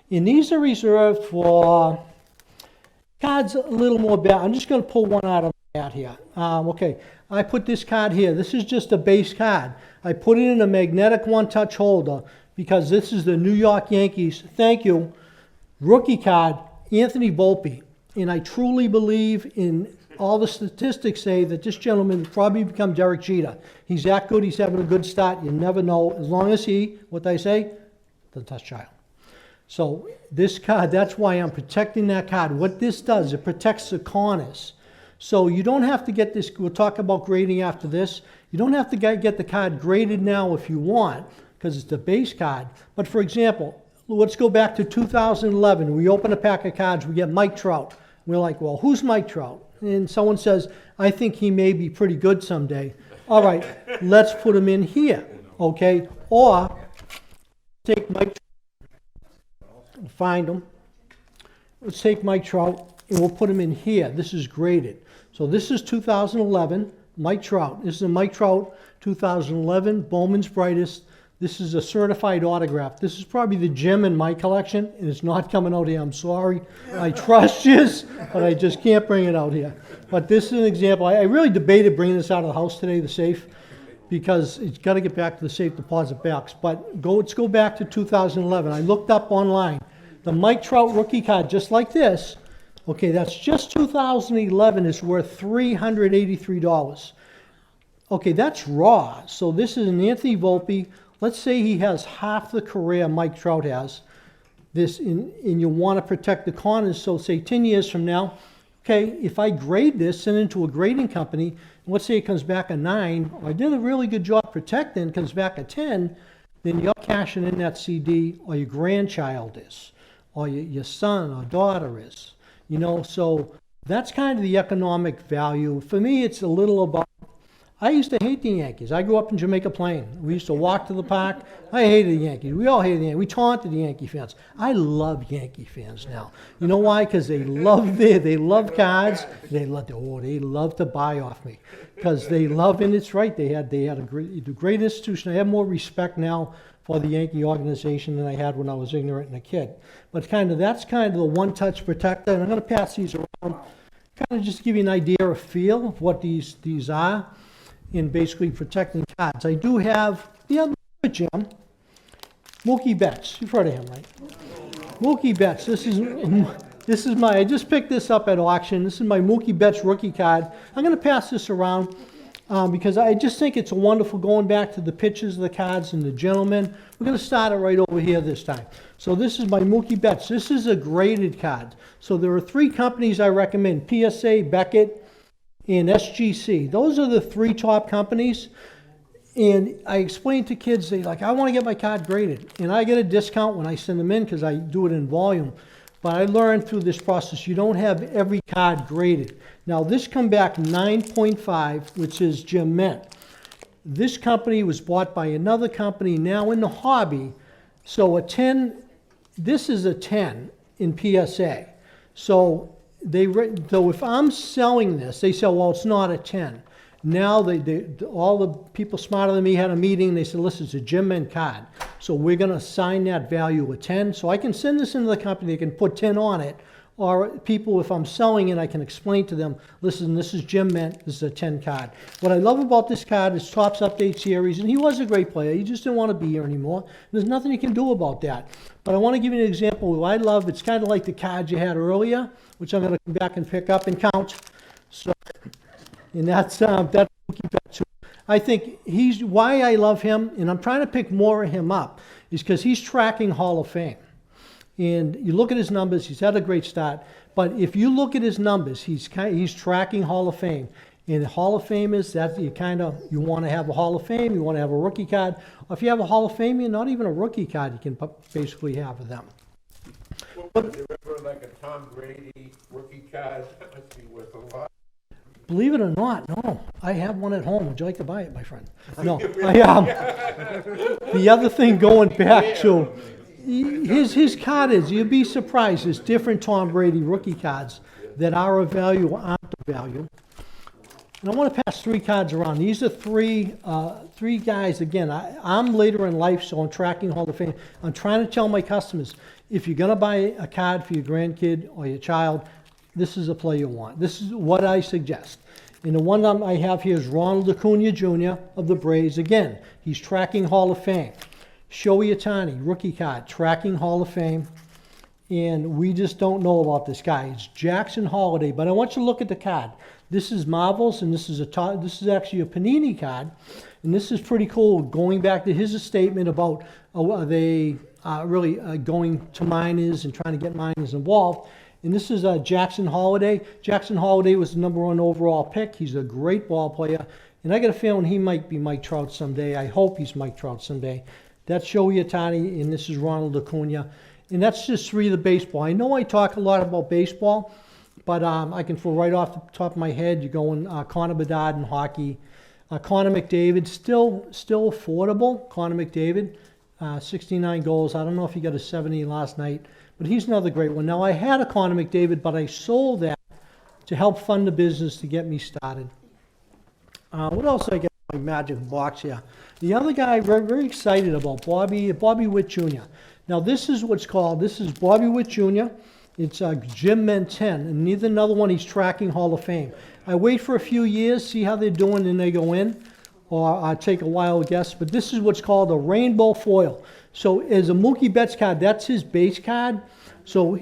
And these are reserved for cards a little more bad. I'm just going to pull one out of my hat here. Okay, I put this card here. This is just a base card. I put it in a magnetic one-touch holder because this is the New York Yankees, thank you, rookie card, Anthony Volpe. And I truly believe in all the statistics say that this gentleman will probably become Derek Jeter. He's that good. He's having a good start. You never know. As long as what they say, doesn't touch child. So this card, that's why I'm protecting that card. What this does, it protects the corners. So you don't have to get this, we'll talk about grading after this. You don't have to get the card graded now if you want, because it's the base card. But for example, let's go back to 2011. We open a pack of cards, we get Mike Trout. We're like, well, who's Mike Trout? And someone says, I think he may be pretty good someday. All right, let's put him in here, okay? Or take Mike Trout, find him. Let's take Mike Trout and we'll put him in here. This is graded. So this is 2011, Mike Trout. This is a Mike Trout 2011 Bowman's Brightest. This is a certified autograph. This is probably the gem in my collection, and it's not coming out here. I'm sorry. I trust you, but I just can't bring it out here. But this is an example. I really debated bringing this out of the house today, the safe, because it's got to get back to the safe deposit box. But let's go back to 2011. I looked up online. The Mike Trout rookie card, just like this, okay, that's just 2011, is worth $383. Okay, that's raw. So this is an Anthony Volpe. Let's say he has half the career Mike Trout has. And you want to protect the corners. So say 10 years from now, okay, if I grade this, send it to a grading company, and let's say it comes back a 9, or I did a really good job protecting, comes back a 10, then you're cashing in that CD, or your grandchild is, or your son or daughter is. You know, so that's kind of the economic value. For me, it's a little about, I used to hate the Yankees. I grew up in Jamaica Plain. We used to walk to the park. I hated the Yankees. We all hated the Yankees. We taunted the Yankee fans. I love Yankee fans now. You know why? Because they love cards. They love to buy off me. Because they love, and it's right. They had a great institution. I have more respect now for the Yankee organization than I had when I was ignorant and a kid. But that's kind of the one-touch protector. And I'm going to pass these around, kind of just give you an idea or feel of what these are in basically protecting cards. I do have the other Jim, Mookie Betts. You've heard of him, right? Mookie Betts. This is my. I just picked this up at auction. This is my Mookie Betts rookie card. I'm going to pass this around because I just think it's a wonderful. Going back to the pictures of the cards and the gentleman, we're going to start it right over here this time. So this is my Mookie Betts. This is a graded card. So there are 3 companies I recommend: PSA, Beckett, and SGC. Those are the 3 top companies. And I explain to kids, they like, I want to get my card graded. And I get a discount when I send them in because I do it in volume. But I learned through this process, you don't have every card graded. Now this come back 9.5, which is Jim Mint. This company was bought by another company now in the hobby. So a 10, this is a 10 in PSA. So if I'm selling this, they say, well, it's not a 10. Now all the people smarter than me had a meeting. They said, listen, it's a Jim Mint card. So we're going to assign that value a 10. So I can send this into the company. They can put 10 on it. Or people, if I'm selling it, I can explain to them, listen, this is Jim Mint. This is a 10 card. What I love about this card is Topps Update Series. And he was a great player. He just didn't want to be here anymore. There's nothing you can do about that. But I want to give you an example of what I love. It's kind of like the card you had earlier, which I'm going to come back and pick up and count. So, and that's Mookie Betts. I think why I love him, and I'm trying to pick more of him up, is because he's tracking Hall of Fame. And you look at his numbers, he's had a great start. But if you look at his numbers, he's tracking Hall of Fame. And Hall of Fame is that you want to have a Hall of Fame, you want to have a rookie card. Or if you have a Hall of Fame, you're not even a rookie card, you can basically have with them. Was there ever like a Tom Brady rookie card? That must be worth a lot. Believe it or not, no. I have one at home. Would you like to buy it, my friend? No. The other thing going back to his card is, you'd be surprised, there's different Tom Brady rookie cards that are of value or aren't of value. And I want to pass 3 cards around. These are three guys. Again, I'm later in life, so I'm tracking Hall of Fame. I'm trying to tell my customers, if you're going to buy a card for your grandkid or your child, this is a player you want. This is what I suggest. And the one I have here is Ronald Acuna Jr. of the Braves. Again, he's tracking Hall of Fame. Shohei Ohtani, rookie card, tracking Hall of Fame. And we just don't know about this guy. It's Jackson Holiday. But I want you to look at the card. This is Marvels, and this is actually a Panini card. And this is pretty cool, going back to his statement about they really going to minors and trying to get minors involved. And this is Jackson Holiday. Jackson Holiday was the #1 overall pick. He's a great ball player. And I got a feeling he might be Mike Trout someday. I hope he's Mike Trout someday. That's Shohei Ohtani, and this is Ronald Acuna. And that's just 3 of the baseball. I know I talk a lot about baseball, but I can feel right off the top of my head, you're going Connor Bedard in hockey. Connor McDavid, still affordable. Connor McDavid, 69 goals. I don't know if he got a 70 last night, but he's another great one. Now, I had a Connor McDavid, but I sold that to help fund the business to get me started. What else I got in my magic box here? The other guy I'm very excited about, Bobby Witt Jr. Now, this is Bobby Witt Jr. It's Jim Mint 10, and neither another one he's tracking Hall of Fame. I wait for a few years, see how they're doing, and they go in, or I take a wild guess. But this is what's called a rainbow foil. So as a Mookie Betts card, that's his base card. So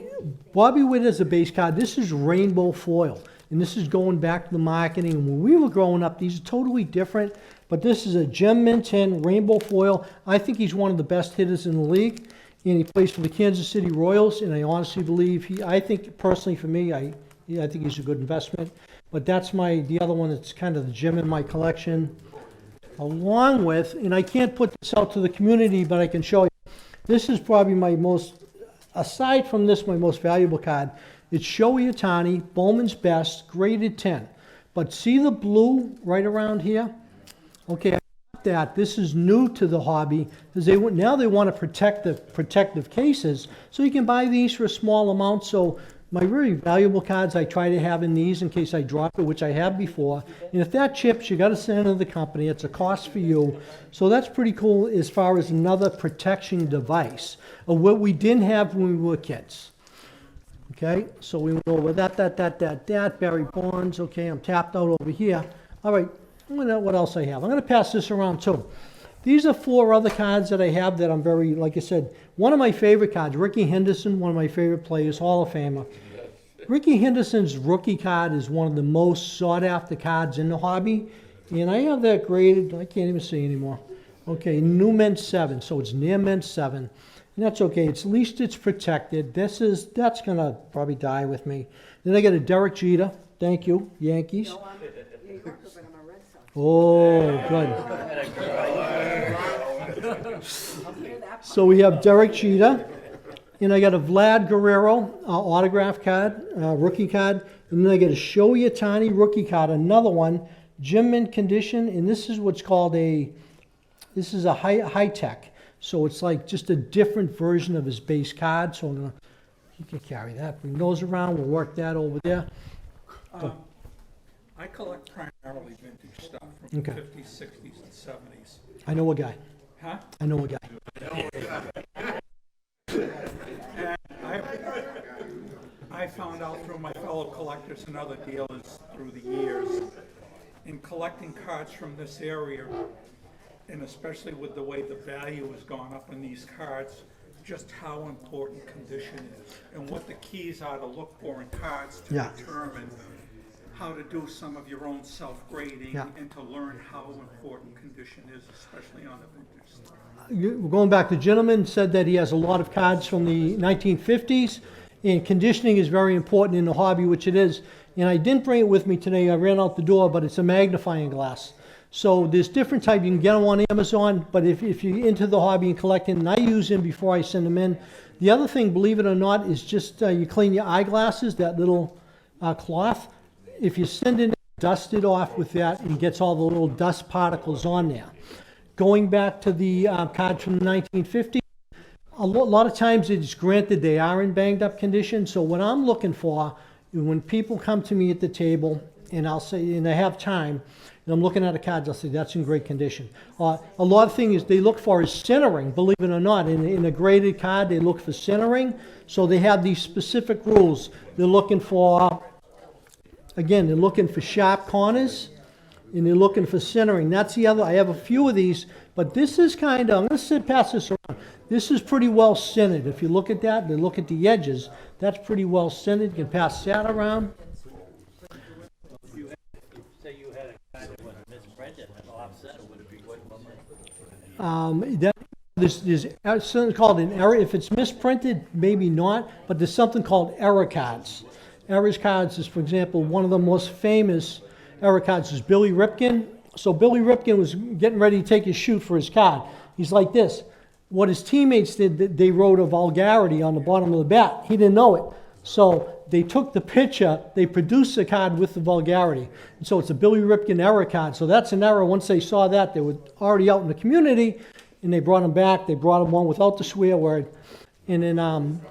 Bobby Witt is a base card. This is rainbow foil, and this is going back to the marketing. When we were growing up, these are totally different. But this is a Jim Mint 10 rainbow foil. I think he's one of the best hitters in the league. And he plays for the Kansas City Royals, and I honestly believe I think personally for me, I think he's a good investment. But that's the other one that's kind of the gem in my collection. Along with, and I can't put this out to the community, but I can show you, this is probably my most, aside from this, my most valuable card. It's Shohei Ohtani, Bowman's Best, graded 10. But see the blue right around here? Okay, I got that. This is new to the hobby, because now they want to protect the protective cases, so you can buy these for a small amount. So my really valuable cards, I try to have in these in case I drop it, which I have before. And if that chips, you got to send it to the company. It's a cost for you. So that's pretty cool as far as another protection device of what we didn't have when we were kids. Okay, so we went over that, Barry Bonds. Okay, I'm tapped out over here. All right, what else I have? I'm going to pass this around too. These are 4 other cards that I have that I'm very, like I said, one of my favorite cards, Ricky Henderson, one of my favorite players, Hall of Famer. Ricky Henderson's rookie card is one of the most sought after cards in the hobby. And I have that graded, I can't even see anymore. Okay, new Mint 7, so it's near Mint 7. And that's okay, at least it's protected. That's gonna probably die with me. Then I got a Derek Jeter, thank you, Yankees. No, I'm a New Yorker, but I'm a Red Sox. Oh, good. So we have Derek Jeter, and I got a Vlad Guerrero autograph card, rookie card, and then I got a Shohei Ohtani rookie card, another one, gem mint condition, and this is what's called this is a high tech. So it's like just a different version of his base card. So you can carry that, bring those around, we'll work that over there. I collect primarily vintage stuff from the Okay. 50s, 60s, and 70s. I know a guy. Huh? I know a guy. And I found out through my fellow collectors and other dealers through the years, in collecting cards from this area, and especially with the way the value has gone up in these cards, just how important condition is and what the keys are to look for in cards to Yeah. determine how to do some of your own self-grading Yeah. and to learn how important condition is, especially on the vintage stuff. Going back, the gentleman said that he has a lot of cards from the 1950s, and conditioning is very important in the hobby, which it is. And I didn't bring it with me today, I ran out the door, but it's a magnifying glass. So there's different types, you can get them on Amazon, but if you're into the hobby and collecting, and I use them before I send them in. The other thing, believe it or not, is just you clean your eyeglasses, that little cloth. If you send it, dust it off with that, and it gets all the little dust particles on there. Going back to the card from the 1950s, a lot of times it's granted they are in banged up condition. So what I'm looking for, when people come to me at the table, and I'll say, and I have time, and I'm looking at a card, I'll say, that's in great condition. A lot of things they look for is centering, believe it or not. In a graded card, they look for centering. So they have these specific rules. They're looking for, again, they're looking for sharp corners, and they're looking for centering. That's the other, I have a few of these, but this is kind of, I'm going to pass this around. This is pretty well centered. If you look at that, and look at the edges, that's pretty well centered. You can pass that around. Say you had a kind of was misprinted and offset, would it be what money? There's something called an error. If it's misprinted, maybe not, but there's something called error cards. Error cards is, for example, one of the most famous error cards is Billy Ripken. So Billy Ripken was getting ready to take his shoot for his card. He's like this. What his teammates did, they wrote a vulgarity on the bottom of the bat. He didn't know it. So they took the picture, they produced the card with the vulgarity. And so it's a Billy Ripken error card. So that's an error. Once they saw that, they were already out in the community, and they brought him back. They brought him one without the swear word. And then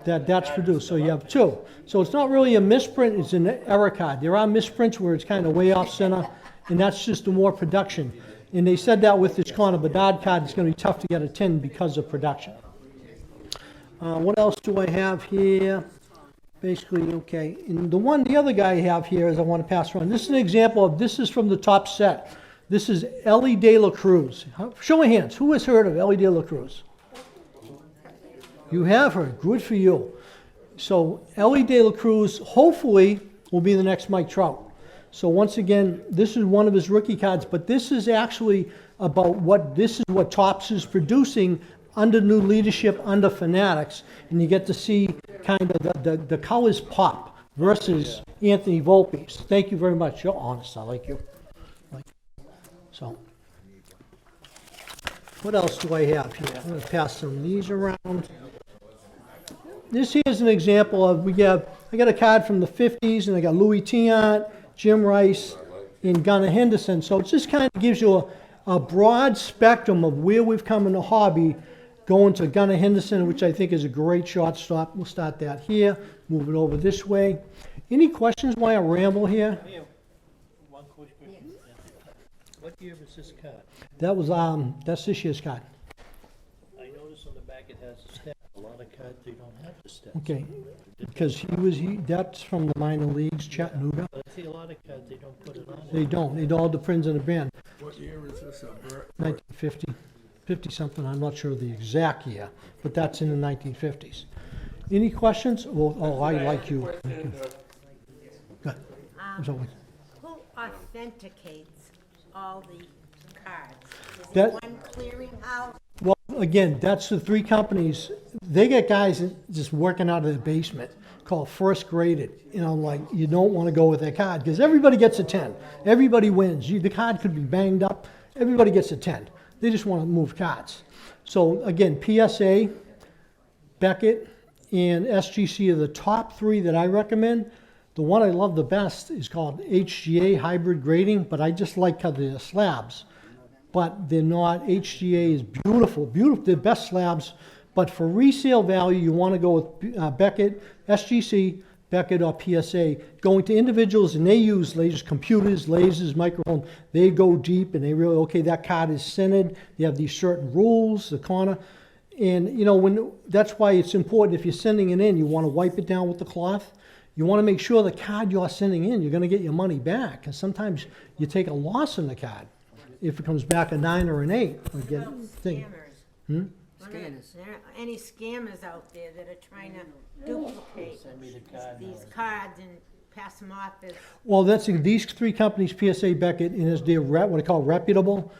that's produced. So you have two. So it's not really a misprint, it's an error card. There are misprints where it's kind of way off center, and that's just the more production. And they said that with this Connor Bedard card, it's going to be tough to get a 10 because of production. What else do I have here? Basically, okay. And the other guy I have here is I want to pass around. This is an example of, this is from the top set. This is Ellie De La Cruz. Show of hands, who has heard of Ellie De La Cruz? You have heard, good for you. So Ellie De La Cruz hopefully will be the next Mike Trout. So once again, this is one of his rookie cards, but this is actually about this is what Topps is producing under new leadership, under Fanatics, and you get to see kind of the colors pop versus Anthony Volpe's. Thank you very much. You're honest. I like you. So, what else do I have here? I'm going to pass some of these around. This here is an example of, I got a card from the 50s, and I got Louis Tiant, Jim Rice, and Gunnar Henderson. So it just kind of gives you a broad spectrum of where we've come in the hobby, going to Gunnar Henderson, which I think is a great shortstop. We'll start that here, move it over this way. Any questions why I ramble here? I have one quick question. What year was this card? That was, that's this year's card. I noticed on the back it has a stamp. A lot of cards, they don't have the stamp. Okay, because that's from the minor leagues, Chattanooga. But I see a lot of cards, they don't put it on They don't, it all depends on the band. What year is this? 1950, 50-something, I'm not sure the exact year, but that's in the 1950s. Any questions? Oh, I like you. Question, Good. So, Who authenticates all the cards? Is That- it one clearinghouse? well, again, that's the three companies, they get guys just working out of the basement called first graded. You know, like, you don't want to go with their card, because everybody gets a 10. Everybody wins. The card could be banged up. Everybody gets a 10. They just want to move cards. So again, PSA, Beckett, and SGC are the top three that I recommend. The one I love the best is called HGA Hybrid Grading, but I just like how they're slabs. But they're not, HGA is beautiful, beautiful, they're best slabs. But for resale value, you want to go with Beckett, SGC, Beckett, or PSA. Going to individuals, and they use lasers, computers, lasers, microphone. They go deep, and they really, okay, that card is centered. You have these certain rules, the corner. And, you know, that's why it's important, if you're sending it in, you want to wipe it down with the cloth. You want to make sure the card you're sending in, you're going to get your money back. Because sometimes you take a loss in the card if it comes back a 9 or an 8. Again, Well, thing. scammers. Scanners. There are any scammers out there that are trying to duplicate Send me the card. these cards and pass them off as, Well, these three companies, PSA, Beckett, and they're what I call reputable.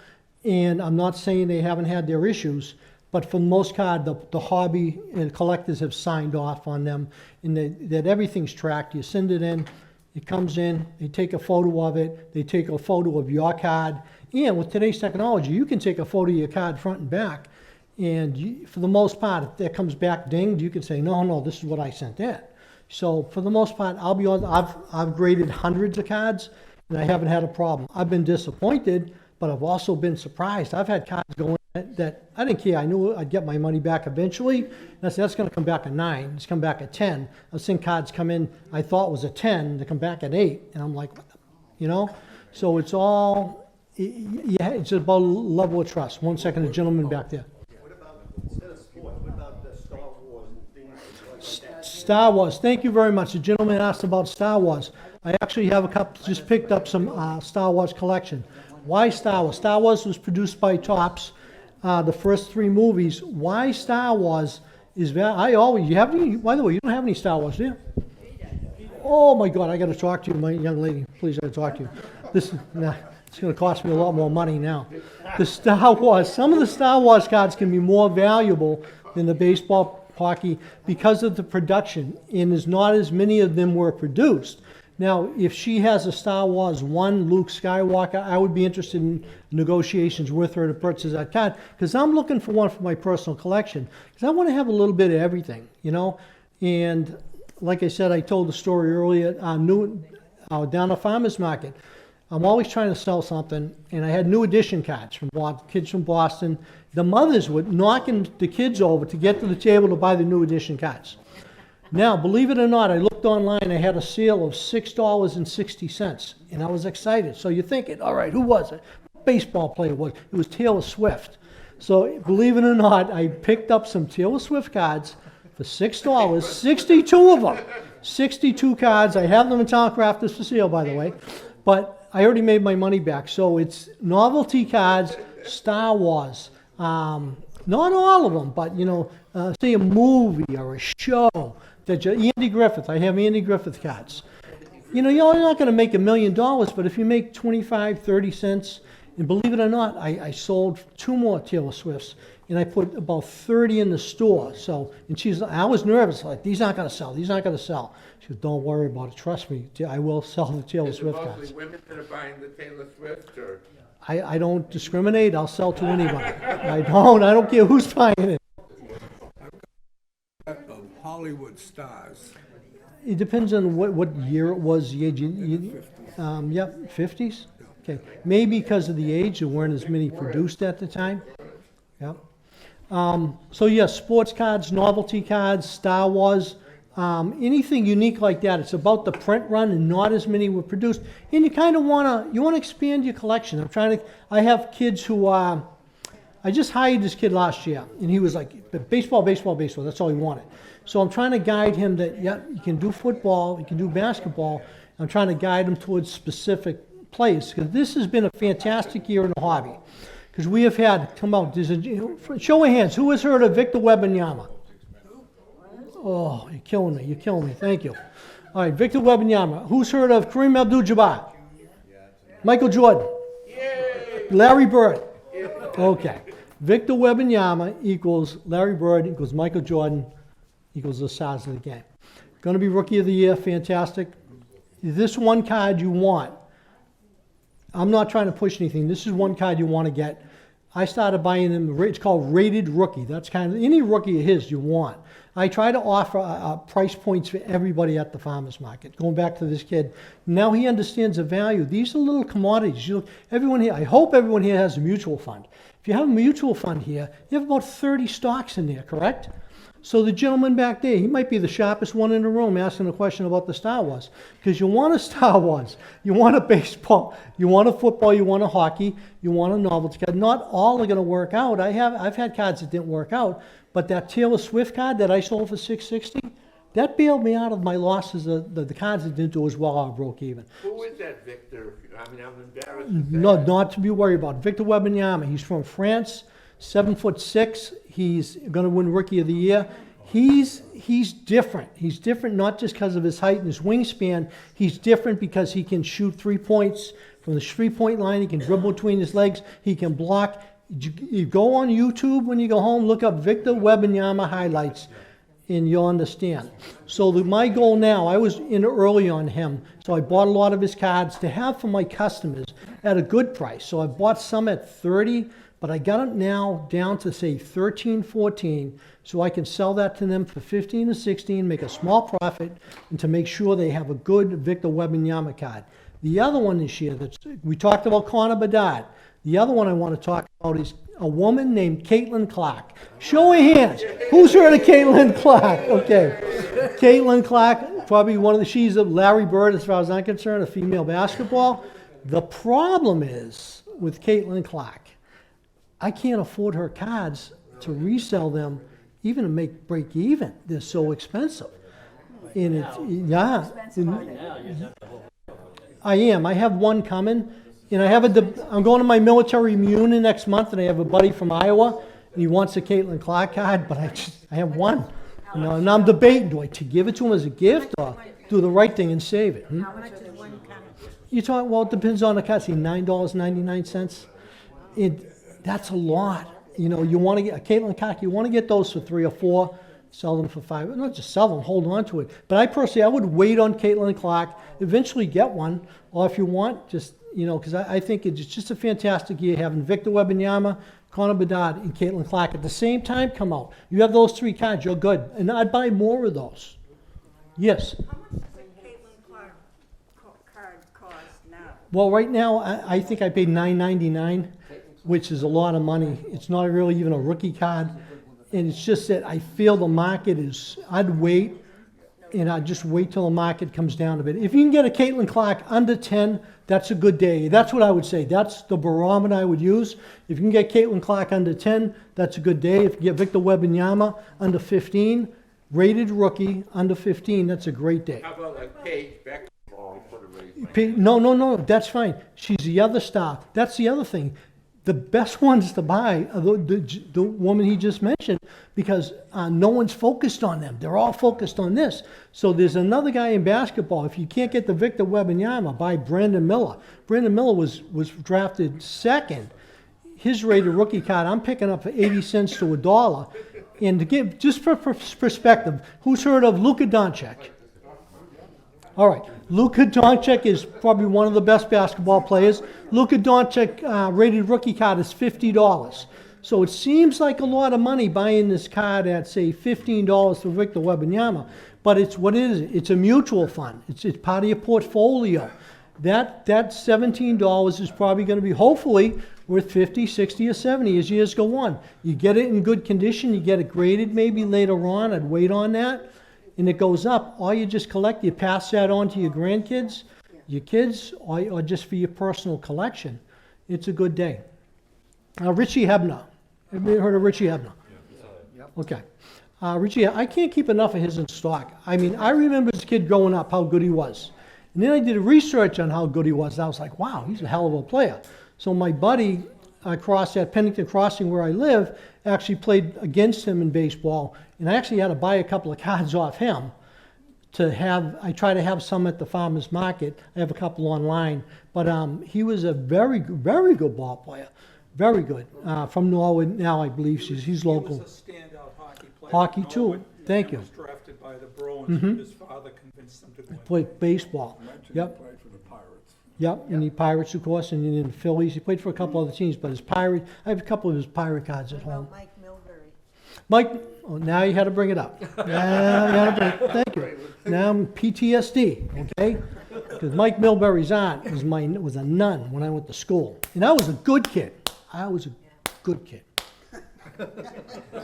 And I'm not saying they haven't had their issues, but for the most part, the hobby and collectors have signed off on them, and that everything's tracked. You send it in, it comes in, they take a photo of it, they take a photo of your card. And with today's technology, you can take a photo of your card front and back. And for the most part, if that comes back dinged, you can say, no, this is what I sent in. So for the most part, I'll be honest, I've graded hundreds of cards, and I haven't had a problem. I've been disappointed, but I've also been surprised. I've had cards go in that I didn't care. I knew I'd get my money back eventually. And I said, that's going to come back a 9. It's come back at 10. I've seen cards come in I thought was a 10. They come back at 8. And I'm like, what the, you know? So it's all, yeah, it's about a level of trust. One second, the gentleman back there. Star Wars, thank you very much. The gentleman asked about Star Wars. I actually have a couple, just picked up some Star Wars collection. Why Star Wars? Star Wars was produced by Topps, the first 3 movies. Why Star Wars is by the way, you don't have any Star Wars, do you? Oh my God, I got to talk to you, my young lady. Please, I got to talk to you. It's going to cost me a lot more money now. The Star Wars, some of the Star Wars cards can be more valuable than the baseball, hockey, because of the production, and there's not as many of them were produced. Now, if she has a Star Wars 1 Luke Skywalker, I would be interested in negotiations with her to purchase that card, because I'm looking for one for my personal collection, because I want to have a little bit of everything, you know. And like I said, I told the story earlier, down at Farmers Market, I'm always trying to sell something, and I had new edition cards from kids from Boston. The mothers were knocking the kids over to get to the table to buy the new edition cards. Now, believe it or not, I looked online, I had a sale of $6.60, and I was excited. So you're thinking, all right, who was it? Baseball player was. It was Taylor Swift. So believe it or not, I picked up some Taylor Swift cards for $6, 62 of them. 62 cards. I have them in Town Crafters for sale, by the way. But I already made my money back. So it's novelty cards, Star Wars. Not all of them, but, you know, say a movie or a show. Andy Griffith, I have Andy Griffith cards. You know, you're not going to make $1 million, but if you make 25, 30 cents, and believe it or not, I sold 2 more Taylor Swifts, and I put about 30 in the store. So, and I was nervous, like, these aren't going to sell, these aren't going to sell. She goes, don't worry about it, trust me, I will sell the Taylor Is it Swift mostly cards. women that are buying the Taylor Swift, or? I don't discriminate, I'll sell to anybody. I don't care who's buying it. Of Hollywood stars. It depends on what year it was, the age, yep, 50s? Okay, maybe because of the age, there weren't as many produced at the time. Yeah. So yes, sports cards, novelty cards, Star Wars, anything unique like that. It's about the print run and not as many were produced. And you kind of want to expand your collection. I have kids who, I just hired this kid last year and he was like, baseball, baseball, baseball. That's all he wanted. So I'm trying to guide him that, yeah, you can do football, you can do basketball. I'm trying to guide him towards specific plays because this has been a fantastic year in the hobby. Because we have had, come out, show of hands, who has heard of Victor Wembanyama? Oh, you're killing me, thank you. All right, Victor Wembanyama. Who's heard of Kareem Abdul-Jabbar? Michael Jordan? Larry Bird? Okay. Victor Wembanyama equals Larry Bird equals Michael Jordan equals the stars of the game. Going to be Rookie of the Year, fantastic. This one card you want. I'm not trying to push anything. This is one card you want to get. I started buying them. It's called Rated Rookie. That's kind of any rookie of his you want. I try to offer price points for everybody at the farmer's market. Going back to this kid, now he understands the value. These are little commodities. Everyone here, I hope everyone here has a mutual fund. If you have a mutual fund here, you have about 30 stocks in there, correct? So the gentleman back there, he might be the sharpest one in the room asking a question about the Star Wars. Because you want a Star Wars, you want a baseball, you want a football, you want a hockey, you want a novelty card. Not all are going to work out. I've had cards that didn't work out. But that Taylor Swift card that I sold for $660, that bailed me out of my losses. The cards that didn't do as well are broke even. Who is that Victor? I mean, I'm embarrassed. No, not to be worried about. Victor Wembanyama. He's from France, 7'6". He's going to win Rookie of the Year. He's different. He's different not just because of his height and his wingspan. He's different because he can shoot 3 points from the 3-point line. He can dribble between his legs. He can block. You go on YouTube when you go home, look up Victor Wembanyama highlights, and you'll understand. So my goal now, I was in early on him, so I bought a lot of his cards to have for my customers at a good price. So I bought some at 30, but I got it now down to say 13, 14, so I can sell that to them for 15 or 16, make a small profit, and to make sure they have a good Victor Wembanyama card. The other one this year, we talked about Connor Bedard. The other one I want to talk about is a woman named Caitlin Clark. Show of hands. Who's heard of Caitlin Clark? Okay. Caitlin Clark, probably she's a Larry Bird as far as I'm concerned, a female basketball. The problem is with Caitlin Clark, I can't afford her cards to resell them, even to break even. They're so expensive. And I am. I have one coming. And I'm going to my military reunion next month, and I have a buddy from Iowa, and he wants a Caitlin Clark card, but I have one. And I'm debating, do I give it to him as a gift or do the right thing and save it? How much is one card? Well, it depends on the card. See, $9.99. That's a lot. You want to get a Caitlin Clark, you want to get those for 3 or 4, sell them for 5. Not just sell them, hold on to it. But I personally, I would wait on Caitlin Clark, eventually get one, or if you want, just because I think it's just a fantastic year having Victor Wembanyama, Connor Bedard, and Caitlin Clark at the same time come out. You have those 3 cards, you're good. And I'd buy more of those. Yes? How much does a Caitlin Clark card cost now? Well, right now, I think I paid $9.99, which is a lot of money. It's not really even a rookie card. And it's just that I feel the market I'd wait, and I'd just wait till the market comes down a bit. If you can get a Caitlin Clark under 10, that's a good day. That's what I would say. That's the barometer I would use. If you can get Caitlin Clark under 10, that's a good day. If you get Victor Wembanyama under 15, rated rookie under 15, that's a great day. How about like Paige Beckball for the race? No, that's fine. She's the other star. That's the other thing. The best ones to buy are the woman he just mentioned, because no one's focused on them. They're all focused on this. So there's another guy in basketball. If you can't get the Victor Wembanyama, buy Brandon Miller. Brandon Miller was drafted 2nd. His rated rookie card, I'm picking up for 80 cents to $1. And to give, just for perspective, who's heard of Luka Doncic? All right, Luka Doncic is probably one of the best basketball players. Luka Doncic rated rookie card is $50. So it seems like a lot of money buying this card at, say, $15 for Victor Wembanyama. But it's what it is. It's a mutual fund. It's part of your portfolio. that $17 is probably gonna be, hopefully, worth 50, 60, or 70 as years go on. You get it in good condition, you get it graded maybe later on, I'd wait on that, and it goes up. Or you just collect, you pass that on to your grandkids, your kids, or just for your personal collection. It's a good day. Richie Hebner. Have you heard of Richie Hebner? Okay. Richie, I can't keep enough of his in stock. I mean, I remember as a kid growing up how good he was. And then I did research on how good he was, and I was like, wow, he's a hell of a player. So my buddy across at Pennington Crossing where I live actually played against him in baseball, and I actually had to buy a couple of cards off him to have. I try to have some at the farmer's market. I have a couple online, but he was a very good ball player. Very good. From Norwood now, I believe he's local. He was a standout hockey player. Hockey at too. Norwood, Thank and you. was drafted by the Bruins, and his father convinced him to go in. Played baseball. Imagine he Yep. played for the Pirates. Yep, and the Pirates, of course, and then the Phillies. He played for a couple other teams, but his Pirate, I have a couple of his Pirate cards at What home. about Mike Milbury? Mike, oh, now you had to bring it up. Now you had to bring it. Thank you. Now I'm PTSD, okay? Because Mike Milbury's aunt was a nun when I went to school, and I was a good kid. I was a good kid.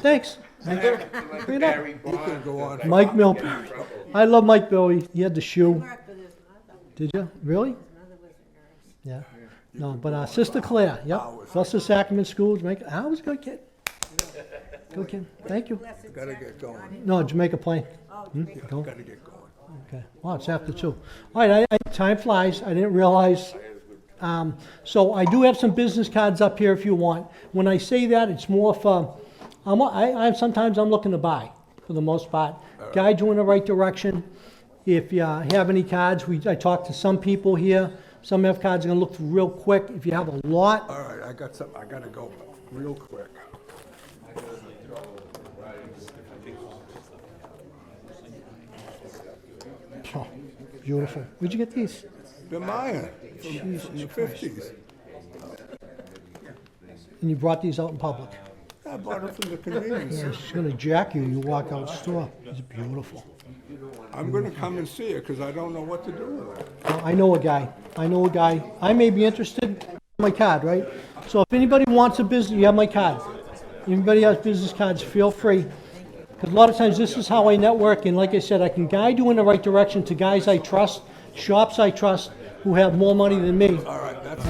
Thanks. Bring it up. Barry Bonds. Go on. Mike Milbury. I love Mike Milbury. He had the shoe. Worked with his mother. Did you? Really? His mother was a nurse. Yeah. No, but Sister Claire, yep. Foster Sacrament School, Jamaica. I was a good kid. Good kid. Thank you. Gotta get going. No, Jamaica Plain. Oh, Go. Gotta get going. Okay. Wow, it's after 2. All right, time flies. I didn't realize. So I do have some business cards up here if you want. When I say that, it's more for, sometimes I'm looking to buy, for the most part. Guide you in the right direction. If you have any cards, I talked to some people here. Some have cards, I'm gonna look through real quick. If you have a lot, All right, I got something, I gotta go real quick. oh, beautiful. Where'd you get these? They're mine, from the 50s. And you brought these out in public. I bought them from the convenience. Yeah, she's gonna jack you, you walk out the store. It's beautiful. I'm gonna come and see it, because I don't know what to do with it. Well, I know a guy. I may be interested. My card, right? So if anybody wants a business, you have my card. Anybody has business cards, feel free. Because a lot of times this is how I network, and like I said, I can guide you in the right direction to guys I trust, shops I trust, who have more money than me. All right, that's